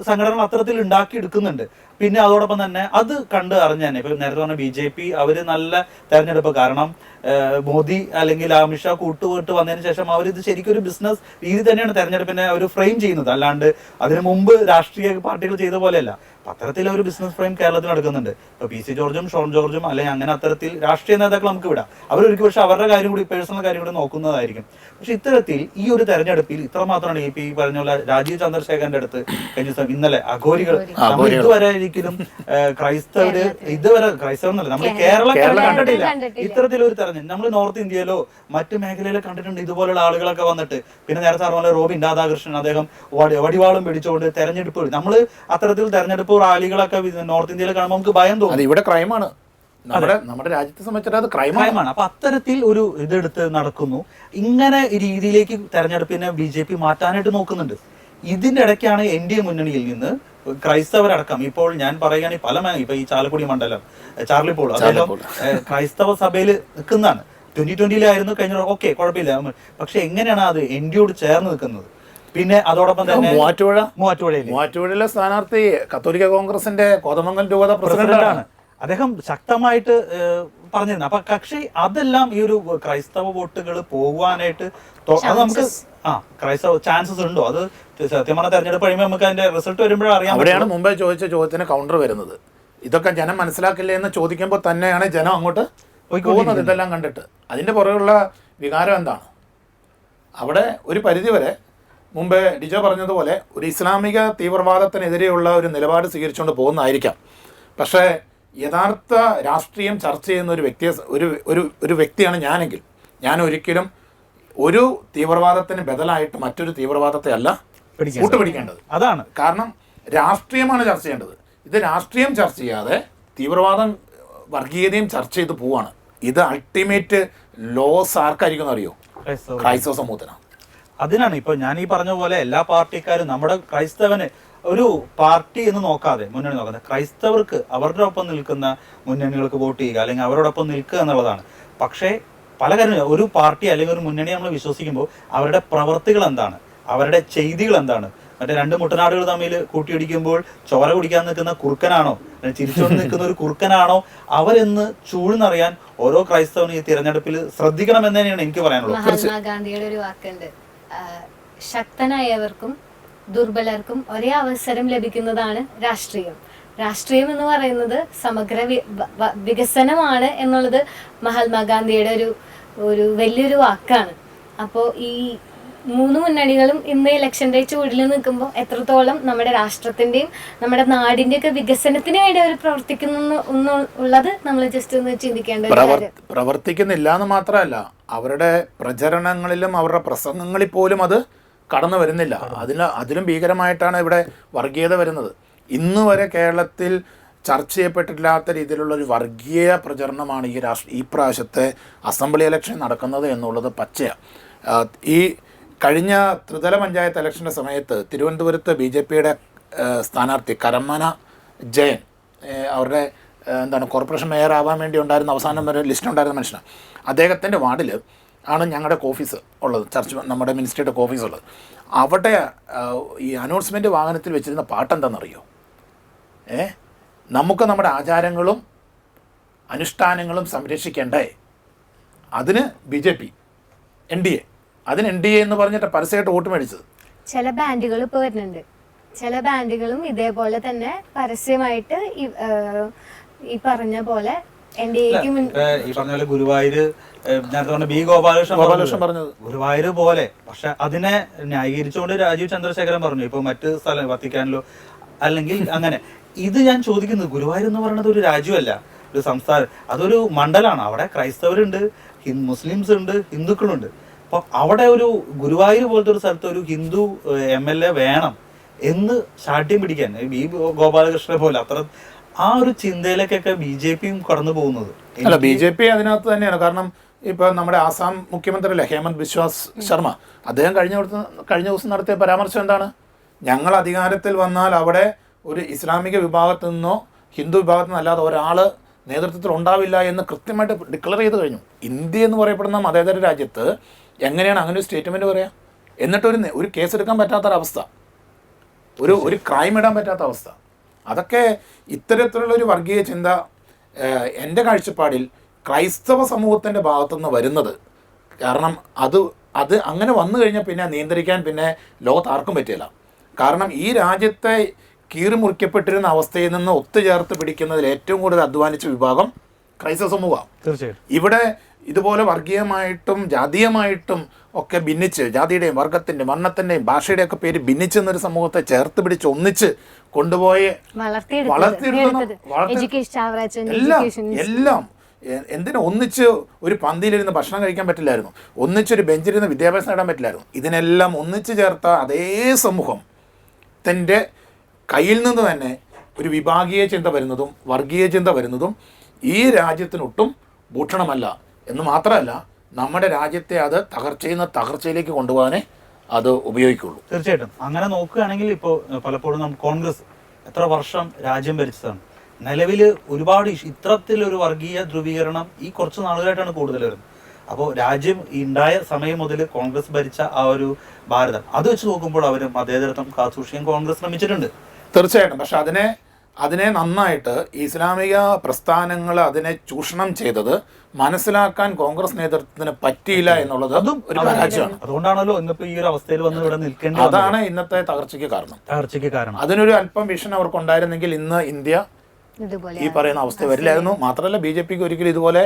സംഘടനകൾ അത്തരത്തിൽ ഉണ്ടാക്കി എടുക്കുന്നുണ്ട്. പിന്നെ അതോടൊപ്പം തന്നെ അത് കണ്ട് അറിഞ്ഞു തന്നെ ഇപ്പൊ നേരത്തെ പറഞ്ഞ BJP അവര് നല്ല തെരഞ്ഞെടുപ്പ്, കാരണം മോദി അല്ലെങ്കിൽ അമിത്ഷാ കൂട്ടുപോയിട്ട് വന്നതിന് ശേഷം അവർ ഇത് ശരിക്കും ഒരു ബിസിനസ് രീതി തന്നെയാണ് തെരഞ്ഞെടുപ്പിനെ അവർ ഫ്രെയിം ചെയ്യുന്നത്. അല്ലാണ്ട് അതിനു മുമ്പ് രാഷ്ട്രീയ പാർട്ടികൾ ചെയ്ത പോലെയല്ല. അത്തരത്തിൽ ഒരു ബിസിനസ് ഫ്രെയിം കേരളത്തിൽ നടക്കുന്നുണ്ട്. ഇപ്പൊ PC ജോർജും ഷോൺ ജോർജും അല്ലെങ്കിൽ അങ്ങനെ അത്തരത്തിൽ രാഷ്ട്രീയ നേതാക്കൾ നമുക്ക് വിടാം. അവരൊരിക്കലും പക്ഷെ അവരുടെ കാര്യം കൂടി, പേഴ്സണൽ കാര്യം കൂടി നോക്കുന്നതായിരിക്കും. പക്ഷെ ഇത്തരത്തിൽ ഈ ഒരു തെരഞ്ഞെടുപ്പിൽ ഇത്രമാത്രമാണ് ഈ പറഞ്ഞ പോലെ രാജീവ് ചന്ദ്രശേഖരന്റെ അടുത്ത് കഴിഞ്ഞ ദിവസം ഇന്നലെ അഘോരികൾ, നമ്മൾ ഇതുവരെ ഒരിക്കലും ക്രൈസ്തവര് ക്രൈസ്തവർ എന്നല്ല, നമ്മൾ കേരളം കണ്ടിട്ടില്ല ഇത്തരത്തിലൊരു തെരഞ്ഞെടുപ്പ്. നമ്മൾ നോർത്ത് ഇന്ത്യയിലോ മറ്റു മേഖലയിലോ കണ്ടിട്ടുണ്ട് ഇതുപോലുള്ള ആളുകളൊക്കെ വന്നിട്ട്. പിന്നെ നേരത്തെ പറഞ്ഞ റോബിൻ രാധാകൃഷ്ണൻ, അദ്ദേഹം വടിവാളും പിടിച്ചുകൊണ്ട് തെരഞ്ഞെടുപ്പ്, നമ്മൾ അത്തരത്തിൽ തെരഞ്ഞെടുപ്പ് റാലികളൊക്കെ നോർത്ത് ഇന്ത്യയിൽ കാണുമ്പോൾ നമുക്ക് ഭയം തോന്നും. ഇവിടെ ക്രൈമാണ്, നമ്മുടെ രാജ്യത്തെ സംബന്ധിച്ചിട്ട് അത് ക്രൈമാണ്. അപ്പൊ അത്തരത്തിൽ ഒരു ഇതെടുത്ത് നടക്കുന്നു. ഇങ്ങനെ രീതിയിലേക്ക് തെരഞ്ഞെടുപ്പിനെ BJP മാറ്റാനായിട്ട് നോക്കുന്നുണ്ട്. ഇതിന്റെ ഇടയ്ക്കാണ് NDA മുന്നണിയിൽ നിന്ന് ക്രൈസ്തവരടക്കം, ഇപ്പോൾ ഞാൻ പറയുകയാണെങ്കിൽ ഇപ്പൊ ഈ ചാലക്കുടി മണ്ഡലം ചാർലി പോൾ അദ്ദേഹം ക്രൈസ്തവ സഭയിൽ നിൽക്കുന്നതാണ്. 2020 കഴിഞ്ഞ, ഓക്കെ കുഴപ്പമില്ല. പക്ഷെ എങ്ങനെയാണ് അത് NDAയോട് ചേർന്ന് നിൽക്കുന്നത്? പിന്നെ അതോടൊപ്പം തന്നെ മൂവാറ്റുപുഴയിലെ സ്ഥാനാർത്ഥി കത്തോലിക്ക കോൺഗ്രസിന്റെ കോതമംഗലം രൂപത പ്രസിഡന്റാണ്. അദ്ദേഹം ശക്തമായിട്ട് പറഞ്ഞിരുന്നു. അപ്പൊ പക്ഷേ അതെല്ലാം ഈ ഒരു ക്രൈസ്തവ വോട്ടുകൾ പോകുവാനായിട്ട് അത് നമുക്ക് ക്രൈസ്തവ ചാൻസസ് ഉണ്ടോ? അത് സത്യം പറഞ്ഞ തെരഞ്ഞെടുപ്പ് കഴിയുമ്പോൾ നമുക്ക് അതിന്റെ റിസൾട്ട് വരുമ്പോഴേ അറിയാം. അവിടെയാണ് മുമ്പേ ചോദിച്ച ചോദ്യത്തിന് കൗണ്ടർ വരുന്നത്. ഇതൊക്കെ ജനം മനസ്സിലാക്കില്ലേ എന്ന് ചോദിക്കുമ്പോൾ തന്നെയാണ് ജനം അങ്ങോട്ട് പോകുന്നത്. ഇതെല്ലാം കണ്ടിട്ട് അതിന്റെ പുറകെയുള്ള വികാരം എന്താണ്? അവിടെ ഒരു പരിധിവരെ മുമ്പേ ഡിജോ പറഞ്ഞതുപോലെ ഒരു ഇസ്ലാമിക തീവ്രവാദത്തിനെതിരെയുള്ള ഒരു നിലപാട് സ്വീകരിച്ചുകൊണ്ട് പോകുന്നതായിരിക്കാം. പക്ഷേ യഥാർത്ഥ രാഷ്ട്രീയം ചർച്ച ചെയ്യുന്ന ഒരു വ്യക്തിയാണ് ഞാനെങ്കിൽ ഞാൻ ഒരിക്കലും ഒരു തീവ്രവാദത്തിന് ബദലായിട്ട് മറ്റൊരു തീവ്രവാദത്തെ അല്ല കൂട്ടുപിടിക്കേണ്ടത്. അതാണ് കാരണം രാഷ്ട്രീയമാണ് ചർച്ച ചെയ്യേണ്ടത്. ഇത് രാഷ്ട്രീയം ചർച്ച ചെയ്യാതെ തീവ്രവാദം വർഗീയതയും ചർച്ച ചെയ്ത് പോവാണ്. ഇത് അൾട്ടിമേറ്റ് ലോസ് ആർക്കായിരിക്കും അറിയോ? ക്രൈസ്തവ സമൂഹത്തിനാണ്. അതിനാണ് ഇപ്പൊ ഞാൻ ഈ പറഞ്ഞ പോലെ എല്ലാ പാർട്ടിക്കാരും നമ്മുടെ ക്രൈസ്തവന് ഒരു പാർട്ടി എന്ന് നോക്കാതെ, മുന്നണി നോക്കാതെ, ക്രൈസ്തവർക്ക് അവരുടെ ഒപ്പം നിൽക്കുന്ന മുന്നണികൾക്ക് വോട്ട് ചെയ്യുക അല്ലെങ്കിൽ അവരോടൊപ്പം നിൽക്കുക എന്നുള്ളതാണ്. പക്ഷേ പല കാര്യം ഒരു പാർട്ടി അല്ലെങ്കിൽ ഒരു മുന്നണി നമ്മൾ വിശ്വസിക്കുമ്പോൾ അവരുടെ പ്രവർത്തികൾ എന്താണ്, അവരുടെ ചെയ്തികൾ എന്താണ്. മറ്റേ 2 മുട്ടനാടുകൾ തമ്മിൽ കൂട്ടിയിടിക്കുമ്പോൾ ചോര കുടിക്കാൻ നിൽക്കുന്ന കുറുക്കനാണോ, ചിരിച്ചുകൊണ്ട് നിൽക്കുന്ന ഒരു കുറുക്കനാണോ അവരെന്ന് ചൂഴ്ന്നറിയാൻ ഓരോ ക്രൈസ്തവനും ഈ തിരഞ്ഞെടുപ്പിൽ ശ്രദ്ധിക്കണമെന്ന് തന്നെയാണ് എനിക്ക് പറയാനുള്ളത്. മഹാത്മാഗാന്ധിയുടെ ഒരു വാക്കുണ്ട്, ശക്തനായവർക്കും ദുർബലർക്കും ഒരേ അവസരം ലഭിക്കുന്നതാണ് രാഷ്ട്രീയം. രാഷ്ട്രീയം എന്ന് പറയുന്നത് സമഗ്ര വികസനമാണ് എന്നുള്ളത് മഹാത്മാഗാന്ധിയുടെ ഒരു വലിയൊരു വാക്കാണ്. അപ്പോൾ ഈ 3 മുന്നണികളും ഇന്ന് ഇലക്ഷന്റെ ചൂടിൽ നിൽക്കുമ്പോൾ എത്രത്തോളം നമ്മുടെ രാഷ്ട്രത്തിന്റെയും നമ്മുടെ നാടിന്റെയും ഒക്കെ വികസനത്തിന് വേണ്ടി അവർ പ്രവർത്തിക്കുന്നു ഉള്ളത് നമ്മൾ ജസ്റ്റ് ഒന്ന് ചിന്തിക്കേണ്ട. പ്രവർത്തിക്കുന്നില്ല എന്ന് മാത്രമല്ല, അവരുടെ പ്രചരണങ്ങളിലും അവരുടെ പ്രസംഗങ്ങളിൽ പോലും അത് കടന്നു വരുന്നില്ല. അതിലും ഭീകരമായിട്ടാണ് ഇവിടെ വർഗീയത വരുന്നത്. ഇന്ന് വരെ കേരളത്തിൽ ചർച്ച ചെയ്യപ്പെട്ടിട്ടില്ലാത്ത രീതിയിലുള്ള ഒരു വർഗീയ പ്രചരണമാണ് ഈ പ്രാവശ്യത്തെ അസംബ്ലി ഇലക്ഷൻ നടക്കുന്നത് എന്നുള്ളത് പച്ചയാണ്. ഈ കഴിഞ്ഞ ത്രിതല പഞ്ചായത്ത് ഇലക്ഷൻ്റെ സമയത്ത് തിരുവനന്തപുരത്ത് BJPയുടെ സ്ഥാനാർത്ഥി കരമന ജയൻ, അവരുടെ കോർപ്പറേഷൻ മേയർ ആവാൻ വേണ്ടി ഉണ്ടായിരുന്ന അവസാനം വരെ ലിസ്റ്റ് ഉണ്ടായിരുന്ന മനുഷ്യനാണ്. അദ്ദേഹത്തിൻ്റെ വാർഡിൽ ആണ് ഞങ്ങളുടെ ഓഫീസ് ഉള്ളത്, നമ്മുടെ മിനിസ്ട്രിയുടെ ഓഫീസ് ഉള്ളത്. അവിടെ ഈ അനൗൺസ്മെൻറ്റ് വാഹനത്തിൽ വെച്ചിരുന്ന പാട്ടെന്താണെന്നറിയോ? നമുക്ക് നമ്മുടെ ആചാരങ്ങളും അനുഷ്ഠാനങ്ങളും സംരക്ഷിക്കേണ്ടേ, അതിന് BJP NDA, അതിന് NDA എന്ന് പറഞ്ഞിട്ട് പരസ്യമായിട്ട് വോട്ട് മേടിച്ചത്. ചില ബാൻഡുകൾ ഇപ്പോൾ വരുന്നുണ്ട്, ചില ബാൻഡുകളും ഇതേപോലെ തന്നെ പരസ്യമായിട്ട് ഈ പറഞ്ഞ പോലെ NDAക്ക് ഈ പറഞ്ഞ പോലെ ഗുരുവായൂര് നേരത്തെ പറഞ്ഞ B. ഗോപാലകൃഷ്ണൻ പറഞ്ഞത് ഗുരുവായൂര് പോലെ, പക്ഷെ അതിനെ ന്യായീകരിച്ചുകൊണ്ട് രാജീവ് ചന്ദ്രശേഖരൻ പറഞ്ഞു ഇപ്പൊ മറ്റ് സ്ഥലം വത്തിക്കാനിലോ അല്ലെങ്കിൽ അങ്ങനെ. ഇത് ഞാൻ ചോദിക്കുന്നത്, ഗുരുവായൂർ എന്ന് പറയുന്നത് ഒരു രാജ്യമല്ല, ഒരു സംസ്ഥാനം, അതൊരു മണ്ഡലമാണ്. അവിടെ ക്രൈസ്തവരുണ്ട്, മുസ്ലിംസ് ഉണ്ട്, ഹിന്ദുക്കളുണ്ട്. അപ്പൊ അവിടെ ഒരു ഗുരുവായൂർ പോലത്തെ ഒരു സ്ഥലത്ത് ഒരു ഹിന്ദു MLA വേണം എന്ന് ശാഠ്യം പിടിക്കാൻ ഈ ഗോപാലകൃഷ്ണനെ പോലെ അത്ര ആ ഒരു ചിന്തയിലേക്കൊക്കെ BJP കടന്നു പോകുന്നത്. അല്ല, BJP അതിനകത്ത് തന്നെയാണ്. കാരണം ഇപ്പൊ നമ്മുടെ ആസാം മുഖ്യമന്ത്രി അല്ലേ ഹേമന്ത് ബിശ്വാസ് ശർമ്മ, അദ്ദേഹം കഴിഞ്ഞ ദിവസം നടത്തിയ പരാമർശം എന്താണ്? ഞങ്ങൾ അധികാരത്തിൽ വന്നാൽ അവിടെ ഒരു ഇസ്ലാമിക വിഭാഗത്തിൽ നിന്നോ ഹിന്ദു വിഭാഗത്തിൽ നിന്നോ അല്ലാതെ ഒരാൾ നേതൃത്വത്തിൽ ഉണ്ടാവില്ല എന്ന് കൃത്യമായിട്ട് ഡിക്ലെയർ ചെയ്ത് കഴിഞ്ഞു. ഇന്ത്യ എന്ന് പറയപ്പെടുന്ന മതേതര രാജ്യത്ത് എങ്ങനെയാണ് അങ്ങനെ ഒരു സ്റ്റേറ്റ്മെൻറ്റ് പറയാം? എന്നിട്ട് ഒരു കേസെടുക്കാൻ പറ്റാത്തൊരവസ്ഥ, ഒരു ക്രൈം ഇടാൻ പറ്റാത്ത അവസ്ഥ. അതൊക്കെ ഇത്തരത്തിലുള്ളൊരു വർഗീയ ചിന്ത എൻ്റെ കാഴ്ചപ്പാടിൽ ക്രൈസ്തവ സമൂഹത്തിൻ്റെ ഭാഗത്തുനിന്ന് വരുന്നത്. കാരണം അത് അങ്ങനെ വന്നു കഴിഞ്ഞാൽ പിന്നെ നിയന്ത്രിക്കാൻ പിന്നെ ലോകത്ത് ആർക്കും പറ്റില്ല. കാരണം ഈ രാജ്യത്തെ കീറിമുറിക്കപ്പെട്ടിരുന്ന അവസ്ഥയിൽ നിന്ന് ഒത്തുചേർത്ത് പിടിക്കുന്നതിൽ ഏറ്റവും കൂടുതൽ അധ്വാനിച്ച വിഭാഗം ക്രൈസ്തവ സമൂഹമാണ്. തീർച്ചയായിട്ടും ഇവിടെ ഇതുപോലെ വർഗീയമായിട്ടും ജാതീയമായിട്ടും ഒക്കെ ഭിന്നിച്ച്, ജാതിയുടെയും വർഗത്തിൻ്റെയും വർണ്ണത്തിൻ്റെയും ഭാഷയുടെയൊക്കെ പേര് ഭിന്നിച്ചെന്നൊരു സമൂഹത്തെ ചേർത്ത് പിടിച്ച് ഒന്നിച്ച് കൊണ്ടുപോയി എല്ലാം എന്തിനാ ഒന്നിച്ച് ഒരു പന്തിയിലിരുന്ന് ഭക്ഷണം കഴിക്കാൻ പറ്റില്ലായിരുന്നു, ഒന്നിച്ചൊരു ബെഞ്ചിലിരുന്ന് വിദ്യാഭ്യാസം നേടാൻ പറ്റില്ലായിരുന്നു. ഇതിനെല്ലാം ഒന്നിച്ച് ചേർത്ത അതേ സമൂഹത്തിൻ്റെ കയ്യിൽ നിന്ന് തന്നെ ഒരു വിഭാഗീയ ചിന്ത വരുന്നതും വർഗീയ ചിന്ത വരുന്നതും ഈ രാജ്യത്തിനൊട്ടും ഭൂഷണമല്ല എന്ന് മാത്രമല്ല, നമ്മുടെ രാജ്യത്തെ അത് തകർച്ചയിലേക്ക് കൊണ്ടുപോകാനേ അത് ഉപയോഗിക്കുള്ളൂ. തീർച്ചയായിട്ടും അങ്ങനെ നോക്കുകയാണെങ്കിൽ ഇപ്പോൾ പലപ്പോഴും കോൺഗ്രസ് എത്ര വർഷം രാജ്യം ഭരിച്ചതാണ്. നിലവിൽ ഒരുപാട് ഇത്തരത്തിലൊരു വർഗീയ ധ്രുവീകരണം ഈ കുറച്ച് നാളുകളായിട്ടാണ് കൂടുതൽ വരുന്നത്. അപ്പോൾ രാജ്യം ഉണ്ടായ സമയം മുതൽ കോൺഗ്രസ് ഭരിച്ച ആ ഒരു ഭാരതം അത് വെച്ച് നോക്കുമ്പോൾ അവർ മതേതരത്വം കാത്തുസൂക്ഷിക്കാൻ കോൺഗ്രസ് ശ്രമിച്ചിട്ടുണ്ട്. തീർച്ചയായിട്ടും. പക്ഷെ അതിനെ നന്നായിട്ട് ഇസ്ലാമിക പ്രസ്ഥാനങ്ങൾ അതിനെ ചൂഷണം ചെയ്തത് മനസ്സിലാക്കാൻ കോൺഗ്രസ് നേതൃത്വത്തിന് പറ്റിയില്ല എന്നുള്ളത് അതും ഒരു പരാജയമാണ്. അതുകൊണ്ടാണല്ലോ ഇന്നിപ്പോ ഈ ഒരു അവസ്ഥയിൽ വന്ന് ഇവിടെ നിൽക്കേണ്ടത്. അതാണ് ഇന്നത്തെ തകർച്ചയ്ക്ക് കാരണം. അതിനൊരു അല്പം വിഷൻ അവർക്കുണ്ടായിരുന്നെങ്കിൽ ഇന്ന് ഇന്ത്യ ഈ പറയുന്ന അവസ്ഥ വരില്ലായിരുന്നു. മാത്രമല്ല BJPക്ക് ഒരിക്കലും ഇതുപോലെ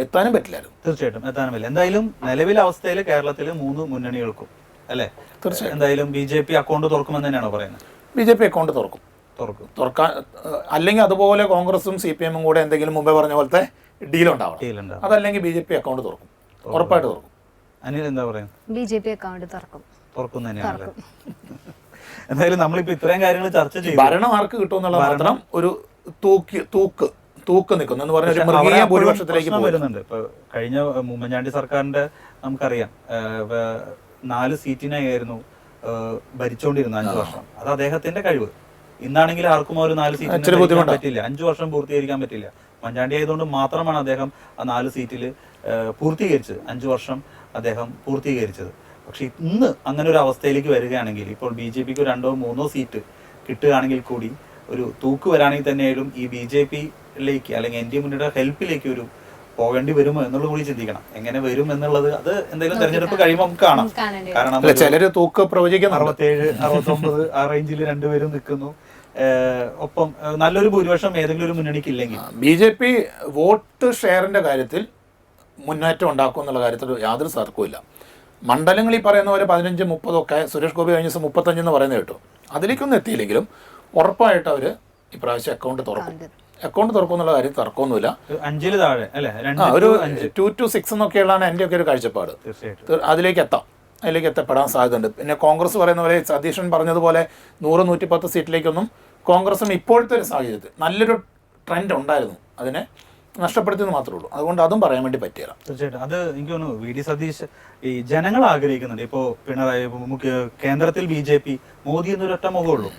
എത്താനും പറ്റില്ലായിരുന്നു. തീർച്ചയായിട്ടും എത്താനും പറ്റില്ല. എന്തായാലും നിലവിലെ അവസ്ഥയിൽ കേരളത്തിലെ 3 മുന്നണികൾക്കും അല്ലേ തീർച്ചയായും എന്തായാലും BJP അക്കൗണ്ട് തുറക്കുമെന്ന് തന്നെയാണോ പറയുന്നത്? BJP അക്കൗണ്ട് തുറക്കാൻ അല്ലെങ്കിൽ അതുപോലെ കോൺഗ്രസും CPM കൂടെ എന്തെങ്കിലും മുമ്പേ പറഞ്ഞ പോലത്തെ ഡീൽ ഉണ്ടാവണം. അതല്ലെങ്കിൽ BJP അക്കൗണ്ട് തുറക്കും, ഉറപ്പായിട്ട് തുറക്കും. അനിൽ എന്താ പറയുക? BJP അക്കൗണ്ട് തുറക്കും തന്നെയാണ്. എന്തായാലും നമ്മളിപ്പോ ഇത്രയും കാര്യങ്ങൾ ചർച്ച ചെയ്തു. ഭരണം ആർക്ക് കിട്ടുമെന്നുള്ള മാത്രം ഒരു തൂക്ക് നിൽക്കുന്നു എന്ന് പറഞ്ഞ ഒരു മൃഗീയ ഭൂരിപക്ഷത്തിലേക്ക് വരുന്നുണ്ട്. ഇപ്പൊ കഴിഞ്ഞ ഉമ്മൻചാണ്ടി സർക്കാരിന്റെ നമുക്കറിയാം 4 സീറ്റിനായിരുന്നു ഭരിച്ചുകൊണ്ടിരുന്ന 5 വർഷം. അത് അദ്ദേഹത്തിന്റെ കഴിവ്. ഇന്നാണെങ്കിൽ ആർക്കും ഒരു 4 സീറ്റിന് പറ്റില്ല, 5 വർഷം പൂർത്തീകരിക്കാൻ പറ്റില്ല. ഉമ്മൻചാണ്ടി ആയതുകൊണ്ട് മാത്രമാണ് അദ്ദേഹം ആ 4 സീറ്റിൽ പൂർത്തീകരിച്ചത്, 5 വർഷം അദ്ദേഹം പൂർത്തീകരിച്ചത്. പക്ഷെ ഇന്ന് അങ്ങനെ ഒരു അവസ്ഥയിലേക്ക് വരികയാണെങ്കിൽ ഇപ്പോൾ BJPക്ക് 2 or 3 സീറ്റ് കിട്ടുകയാണെങ്കിൽ കൂടി ഒരു തൂക്ക് വരാണെങ്കിൽ തന്നെയായാലും ഈ BJPയിലേക്ക് അല്ലെങ്കിൽ NDA മുന്നണിയുടെ ഹെൽപ്പിലേക്ക് ഒരു പോകേണ്ടി വരുമോ എന്നുള്ളത് കൂടി ചിന്തിക്കണം. എങ്ങനെ വരും എന്നുള്ളത് അത് എന്തെങ്കിലും തെരഞ്ഞെടുപ്പ് കഴിയുമ്പോൾ നമുക്ക് കാണാം. കാരണം ചിലര് തൂക്ക് പ്രവചിക്കുന്നു. 67, 69 ആ റേഞ്ചിൽ രണ്ടുപേരും നിൽക്കുന്നു. ഒപ്പം നല്ലൊരു ഭൂരിപക്ഷം ഏതെങ്കിലും ഒരു മുന്നണിക്ക് ഇല്ലെങ്കിൽ BJP വോട്ട് ഷെയറിന്റെ കാര്യത്തിൽ മുന്നേറ്റം ഉണ്ടാക്കും എന്നുള്ള കാര്യത്തിൽ യാതൊരു തർക്കവുമില്ല. മണ്ഡലങ്ങളിൽ പറയുന്ന പോലെ 15-30 ഒക്കെ സുരേഷ് ഗോപി കഴിഞ്ഞ ദിവസം 35 എന്ന് പറയുന്നത് കേട്ടു. അതിലേക്കൊന്നും എത്തിയില്ലെങ്കിലും ഉറപ്പായിട്ട് അവർ ഇപ്രാവശ്യം അക്കൗണ്ട് തുറക്കും എന്നുള്ള കാര്യം തർക്കമൊന്നുമില്ല. 5 താഴെ അല്ലേ, ഒരു 2 to 6 എന്നൊക്കെയുള്ളതാണ് എൻ്റെ ഒക്കെ ഒരു കാഴ്ചപ്പാട്. അതിലേക്ക് എത്തപ്പെടാൻ സാധ്യതയുണ്ട്. പിന്നെ കോൺഗ്രസ് പറയുന്ന പോലെ സതീശൻ പറഞ്ഞതുപോലെ 100-110 സീറ്റിലേക്കൊന്നും കോൺഗ്രസിന് ഇപ്പോഴത്തെ ഒരു സാഹചര്യത്തിൽ നല്ലൊരു ട്രെൻഡ് ഉണ്ടായിരുന്നു, അതിനെ നഷ്ടപ്പെടുത്തിയെന്ന് മാത്രമേ ഉള്ളൂ. അതുകൊണ്ട് അതും പറയാൻ വേണ്ടി പറ്റില്ല. തീർച്ചയായിട്ടും അത് എനിക്ക് തോന്നുന്നു VD സതീശ് ഈ ജനങ്ങൾ ആഗ്രഹിക്കുന്നുണ്ട്. ഇപ്പോൾ പിണറായി കേന്ദ്രത്തിൽ BJP മോദി എന്നൊരൊറ്റ മുഖമുള്ളൂ.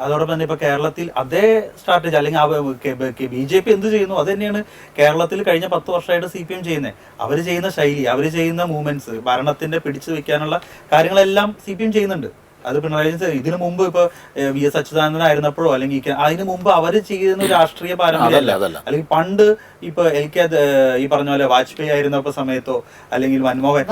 അതോടൊപ്പം തന്നെ ഇപ്പൊ കേരളത്തിൽ അതേ സ്ട്രാറ്റജി അല്ലെങ്കിൽ BJP എന്ത് ചെയ്യുന്നു അത് തന്നെയാണ് കേരളത്തിൽ കഴിഞ്ഞ 10 വർഷമായിട്ട് CPM ചെയ്യുന്നത്. അവർ ചെയ്യുന്ന ശൈലി, അവർ ചെയ്യുന്ന മൂവ്മെന്റ്സ്, ഭരണത്തിന്റെ പിടിച്ചു വെക്കാനുള്ള കാര്യങ്ങളെല്ലാം CPM ചെയ്യുന്നുണ്ട്. അത് പിണറായി ഇതിനു മുമ്പ് ഇപ്പൊ VS അച്യുതാനന്ദൻ ആയിരുന്നപ്പോഴോ അല്ലെങ്കിൽ അതിനു മുമ്പ് അവർ ചെയ്യുന്ന രാഷ്ട്രീയ പാരമ്പര്യമല്ല. അല്ലെങ്കിൽ പണ്ട് ഇപ്പൊ ഈ പറഞ്ഞ പോലെ വാജ്പേയി ആയിരുന്നപ്പോ സമയത്തോ അല്ലെങ്കിൽ മൻമോഹൻ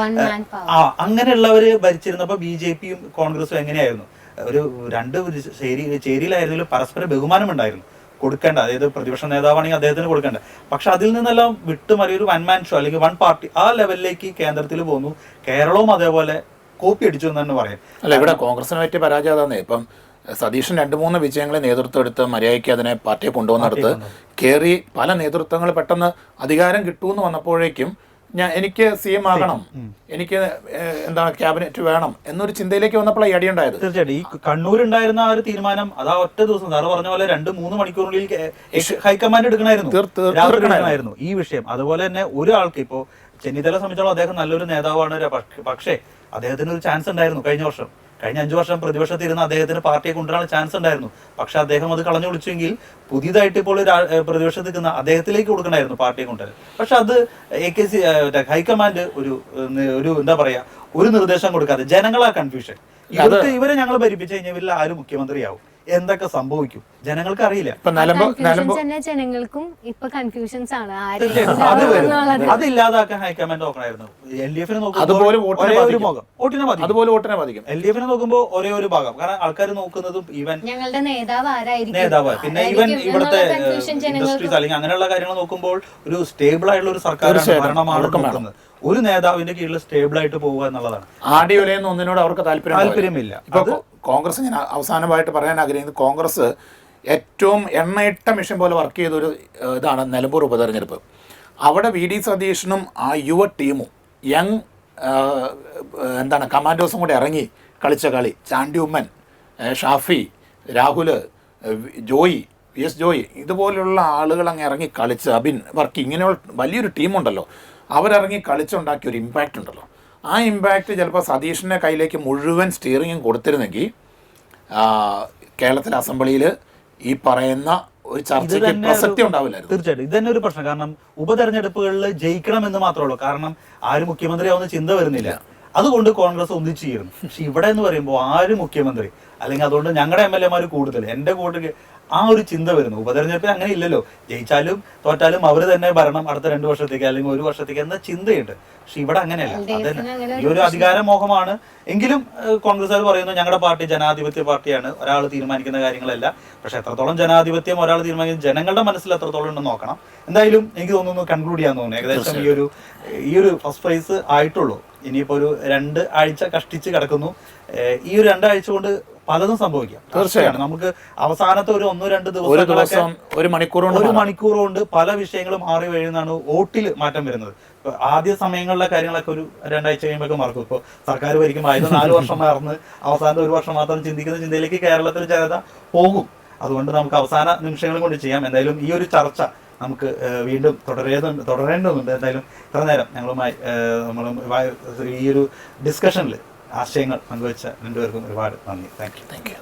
അങ്ങനെയുള്ളവര് ഭരിച്ചിരുന്നപ്പോ BJPയും കോൺഗ്രസും എങ്ങനെയായിരുന്നു? ഒരു 2 ചേരിയിലായിരുന്നെങ്കിലും പരസ്പര ബഹുമാനം ഉണ്ടായിരുന്നു, കൊടുക്കേണ്ട. അതായത് പ്രതിപക്ഷ നേതാവാണെങ്കിൽ അദ്ദേഹത്തിന് കൊടുക്കേണ്ട. പക്ഷെ അതിൽ നിന്നെല്ലാം വിട്ടുമാറി ഒരു 1 man ഷോ അല്ലെങ്കിൽ 1 പാർട്ടി ആ ലെവലിലേക്ക് കേന്ദ്രത്തിൽ പോന്നു. കേരളവും അതേപോലെ കോപ്പി അടിച്ചു എന്ന് തന്നെ പറയാം. അല്ല, ഇവിടെ കോൺഗ്രസിനെ പറ്റിയ പരാജയം അതാണ്. ഇപ്പം സതീശൻ 2-3 വിജയങ്ങളെ നേതൃത്വം എടുത്ത് മര്യാദയ്ക്ക് അതിനെ പാർട്ടിയെ കൊണ്ടുവന്നെടുത്ത് കയറി പല നേതൃത്വങ്ങൾ പെട്ടെന്ന് അധികാരം കിട്ടുമെന്ന് വന്നപ്പോഴേക്കും എനിക്ക് CM ആകണം, എനിക്ക് എന്താണ് ക്യാബിനറ്റ് വേണം എന്നൊരു ചിന്തയിലേക്ക് വന്നപ്പോൾ ഈ അടിയുണ്ടായത്. തീർച്ചയായിട്ടും ഈ കണ്ണൂരുണ്ടായിരുന്ന ആ ഒരു തീരുമാനം അതാ ഒറ്റ ദിവസം സാറ് പറഞ്ഞ പോലെ 2-3 മണിക്കൂറിനുള്ളിൽ ഹൈക്കമാൻഡ് എടുക്കണമായിരുന്നു ഈ വിഷയം. അതുപോലെ തന്നെ ഒരാൾക്ക് ഇപ്പോ ചെന്നിത്തല സംബന്ധിച്ചോളം അദ്ദേഹം നല്ലൊരു നേതാവാണ്, പക്ഷേ അദ്ദേഹത്തിന് ഒരു ചാൻസ് ഉണ്ടായിരുന്നു കഴിഞ്ഞ 5 വർഷം പ്രതിപക്ഷത്തിരുന്ന അദ്ദേഹത്തിന് പാർട്ടിയെ കൊണ്ടുവരാൻ ചാൻസ് ഉണ്ടായിരുന്നു. പക്ഷെ അദ്ദേഹം അത് കളഞ്ഞു വിളിച്ചെങ്കിൽ പുതിയതായിട്ട് ഇപ്പോൾ പ്രതിപക്ഷത്ത് നിൽക്കുന്ന അദ്ദേഹത്തിലേക്ക് കൊടുക്കണമായിരുന്നു പാർട്ടിയെ കൊണ്ടുവരാൻ. പക്ഷെ അത് ഹൈക്കമാൻഡ് ഒരു എന്താ പറയാ ഒരു നിർദ്ദേശം കൊടുക്കാതെ ജനങ്ങളാ കൺഫ്യൂഷൻ. ഇവരെ ഞങ്ങൾ ഭരിപ്പിച്ചു കഴിഞ്ഞാൽ ഇവരിൽ ആര് മുഖ്യമന്ത്രിയാവും, എന്തൊക്കെ സംഭവിക്കും ജനങ്ങൾക്ക് അറിയില്ല. ജനങ്ങൾക്കും ഇപ്പൊ കൺഫ്യൂഷൻസ് ആണ്. അത് ഇല്ലാതാക്കാൻ ഹൈക്കമാൻഡ് നോക്കണമായിരുന്നു. LDF LDF നോക്കുമ്പോൾ ഒരേ ഒരു ഭാഗം, കാരണം ആൾക്കാർ നോക്കുന്നതും ഈവൻ ഞങ്ങളുടെ നേതാവ് പിന്നെ ഈവൻ ഇവിടുത്തെ ഇൻഡസ്ട്രീസ് അല്ലെങ്കിൽ അങ്ങനെയുള്ള കാര്യങ്ങൾ നോക്കുമ്പോൾ ഒരു സ്റ്റേബിൾ ആയിട്ടുള്ള ഒരു സർക്കാരാണ് ഭരണമാണ് നോക്കുന്നത്. ഒരു നേതാവിന്റെ കീഴിൽ സ്റ്റേബിൾ ആയിട്ട് പോവുക എന്നുള്ളതാണ്. ആടിയൊലയെന്ന് ഒന്നിനോട് അവർക്ക് താല്പര്യമില്ല. ഇപ്പൊ കോൺഗ്രസ്, ഞാൻ അവസാനമായിട്ട് പറയാൻ ആഗ്രഹിക്കുന്നത്, കോൺഗ്രസ് ഏറ്റവും എണ്ണയിട്ട മിഷൻ പോലെ വർക്ക് ചെയ്തൊരു ഇതാണ് നിലമ്പൂർ ഉപതെരഞ്ഞെടുപ്പ്. അവിടെ VD സതീശനും ആ യുവ ടീമും യങ് കമാൻഡോസും കൂടെ ഇറങ്ങി കളിച്ച കളി, ചാണ്ടി ഉമ്മൻ, ഷാഫി, രാഹുൽ, VS ജോയി ഇതുപോലുള്ള ആളുകൾ അങ്ങ് ഇറങ്ങി കളിച്ച്, അബിൻ വർക്ക്, ഇങ്ങനെയുള്ള വലിയൊരു ടീമുണ്ടല്ലോ, അവരിറങ്ങി കളിച്ചുണ്ടാക്കിയ ഒരു ഇമ്പാക്റ്റ് ഉണ്ടല്ലോ. ആ ഇമ്പാക്റ്റ് ചിലപ്പോൾ സതീഷിൻ്റെ കയ്യിലേക്ക് മുഴുവൻ സ്റ്റിയറിങ്ങും കൊടുത്തിരുന്നെങ്കിൽ കേരളത്തിലെ അസംബ്ലിയിൽ ഈ പറയുന്ന ഒരു ചർച്ചയ്ക്ക് പ്രസക്തി ഉണ്ടാവില്ലായിരുന്നു. തീർച്ചയായിട്ടും ഇത് തന്നെ ഒരു പ്രശ്നം. കാരണം ഉപതെരഞ്ഞെടുപ്പുകളിൽ ജയിക്കണം എന്ന് മാത്രമേ ഉള്ളൂ, കാരണം ആര് മുഖ്യമന്ത്രിയാവുന്ന ചിന്ത വരുന്നില്ല. അതുകൊണ്ട് കോൺഗ്രസ് ഒന്നിച്ചു ചേരുന്നു. പക്ഷെ ഇവിടെ എന്ന് പറയുമ്പോൾ ആര് മുഖ്യമന്ത്രി, അല്ലെങ്കിൽ അതുകൊണ്ട് ഞങ്ങളുടെ MLA കൂടുതൽ, എൻ്റെ കൂട്ടിൽ ആ ഒരു ചിന്ത വരുന്നു. ഉപതെരഞ്ഞെടുപ്പിൽ അങ്ങനെ ഇല്ലല്ലോ, ജയിച്ചാലും തോറ്റാലും അവർ തന്നെ ഭരണം അടുത്ത 2 വർഷത്തേക്ക് അല്ലെങ്കിൽ 1 വർഷത്തേക്ക് എന്ന ചിന്തയുണ്ട്. പക്ഷെ ഇവിടെ അങ്ങനെയല്ല. അതന്നെ ഈ ഒരു അധികാരമോഹമാണ്. എങ്കിലും കോൺഗ്രസ്സുകാർ പറയുന്നു ഞങ്ങളുടെ പാർട്ടി ജനാധിപത്യ പാർട്ടിയാണ്, ഒരാൾ തീരുമാനിക്കുന്ന കാര്യങ്ങളല്ല. പക്ഷെ എത്രത്തോളം ജനാധിപത്യം ഒരാൾ തീരുമാനിക്കുന്ന ജനങ്ങളുടെ മനസ്സിൽ എത്രത്തോളം ഉണ്ടെന്ന് നോക്കണം. എന്തായാലും എനിക്ക് തോന്നുന്നു കൺക്ലൂഡ് ചെയ്യാൻ തോന്നുന്നു ഏകദേശം ഈ ഒരു ഫസ്റ്റ് പ്രൈസ് ആയിട്ടുള്ളൂ. ഇനിയിപ്പോ ഒരു 2 ആഴ്ച കഷ്ടിച്ച് കിടക്കുന്നു. ഈ ഒരു 2 ആഴ്ച കൊണ്ട് പലതും സംഭവിക്കാം. തീർച്ചയായും നമുക്ക് അവസാനത്തെ ഒരു 1-2 ദിവസം ഒരു മണിക്കൂർ കൊണ്ട് പല വിഷയങ്ങളും മാറി വീഴുന്നതാണ് വോട്ടിൽ മാറ്റം വരുന്നത്. ഇപ്പൊ ആദ്യ സമയങ്ങളിലെ കാര്യങ്ങളൊക്കെ ഒരു 2 ആഴ്ച കഴിയുമ്പോൾ മറക്കും. ഇപ്പോൾ സർക്കാർ ഭരിക്കുമ്പോൾ ആയത് 4 വർഷം മറന്ന് അവസാനത്തെ 1 വർഷം മാത്രം ചിന്തിക്കുന്ന ചിന്തയിലേക്ക് കേരളത്തിൽ ജനത പോകും. അതുകൊണ്ട് നമുക്ക് അവസാന നിമിഷങ്ങളും കൊണ്ട് ചെയ്യാം. എന്തായാലും ഈ ഒരു ചർച്ച നമുക്ക് വീണ്ടും തുടരേണ്ടതുണ്ട്. എന്തായാലും ഇത്ര നേരം ഞങ്ങളുമായി ഈ ഒരു ഡിസ്കഷനിൽ ആശയങ്ങൾ പങ്കുവെച്ച 2 പേർക്കും ഒരുപാട് നന്ദി. Thank you.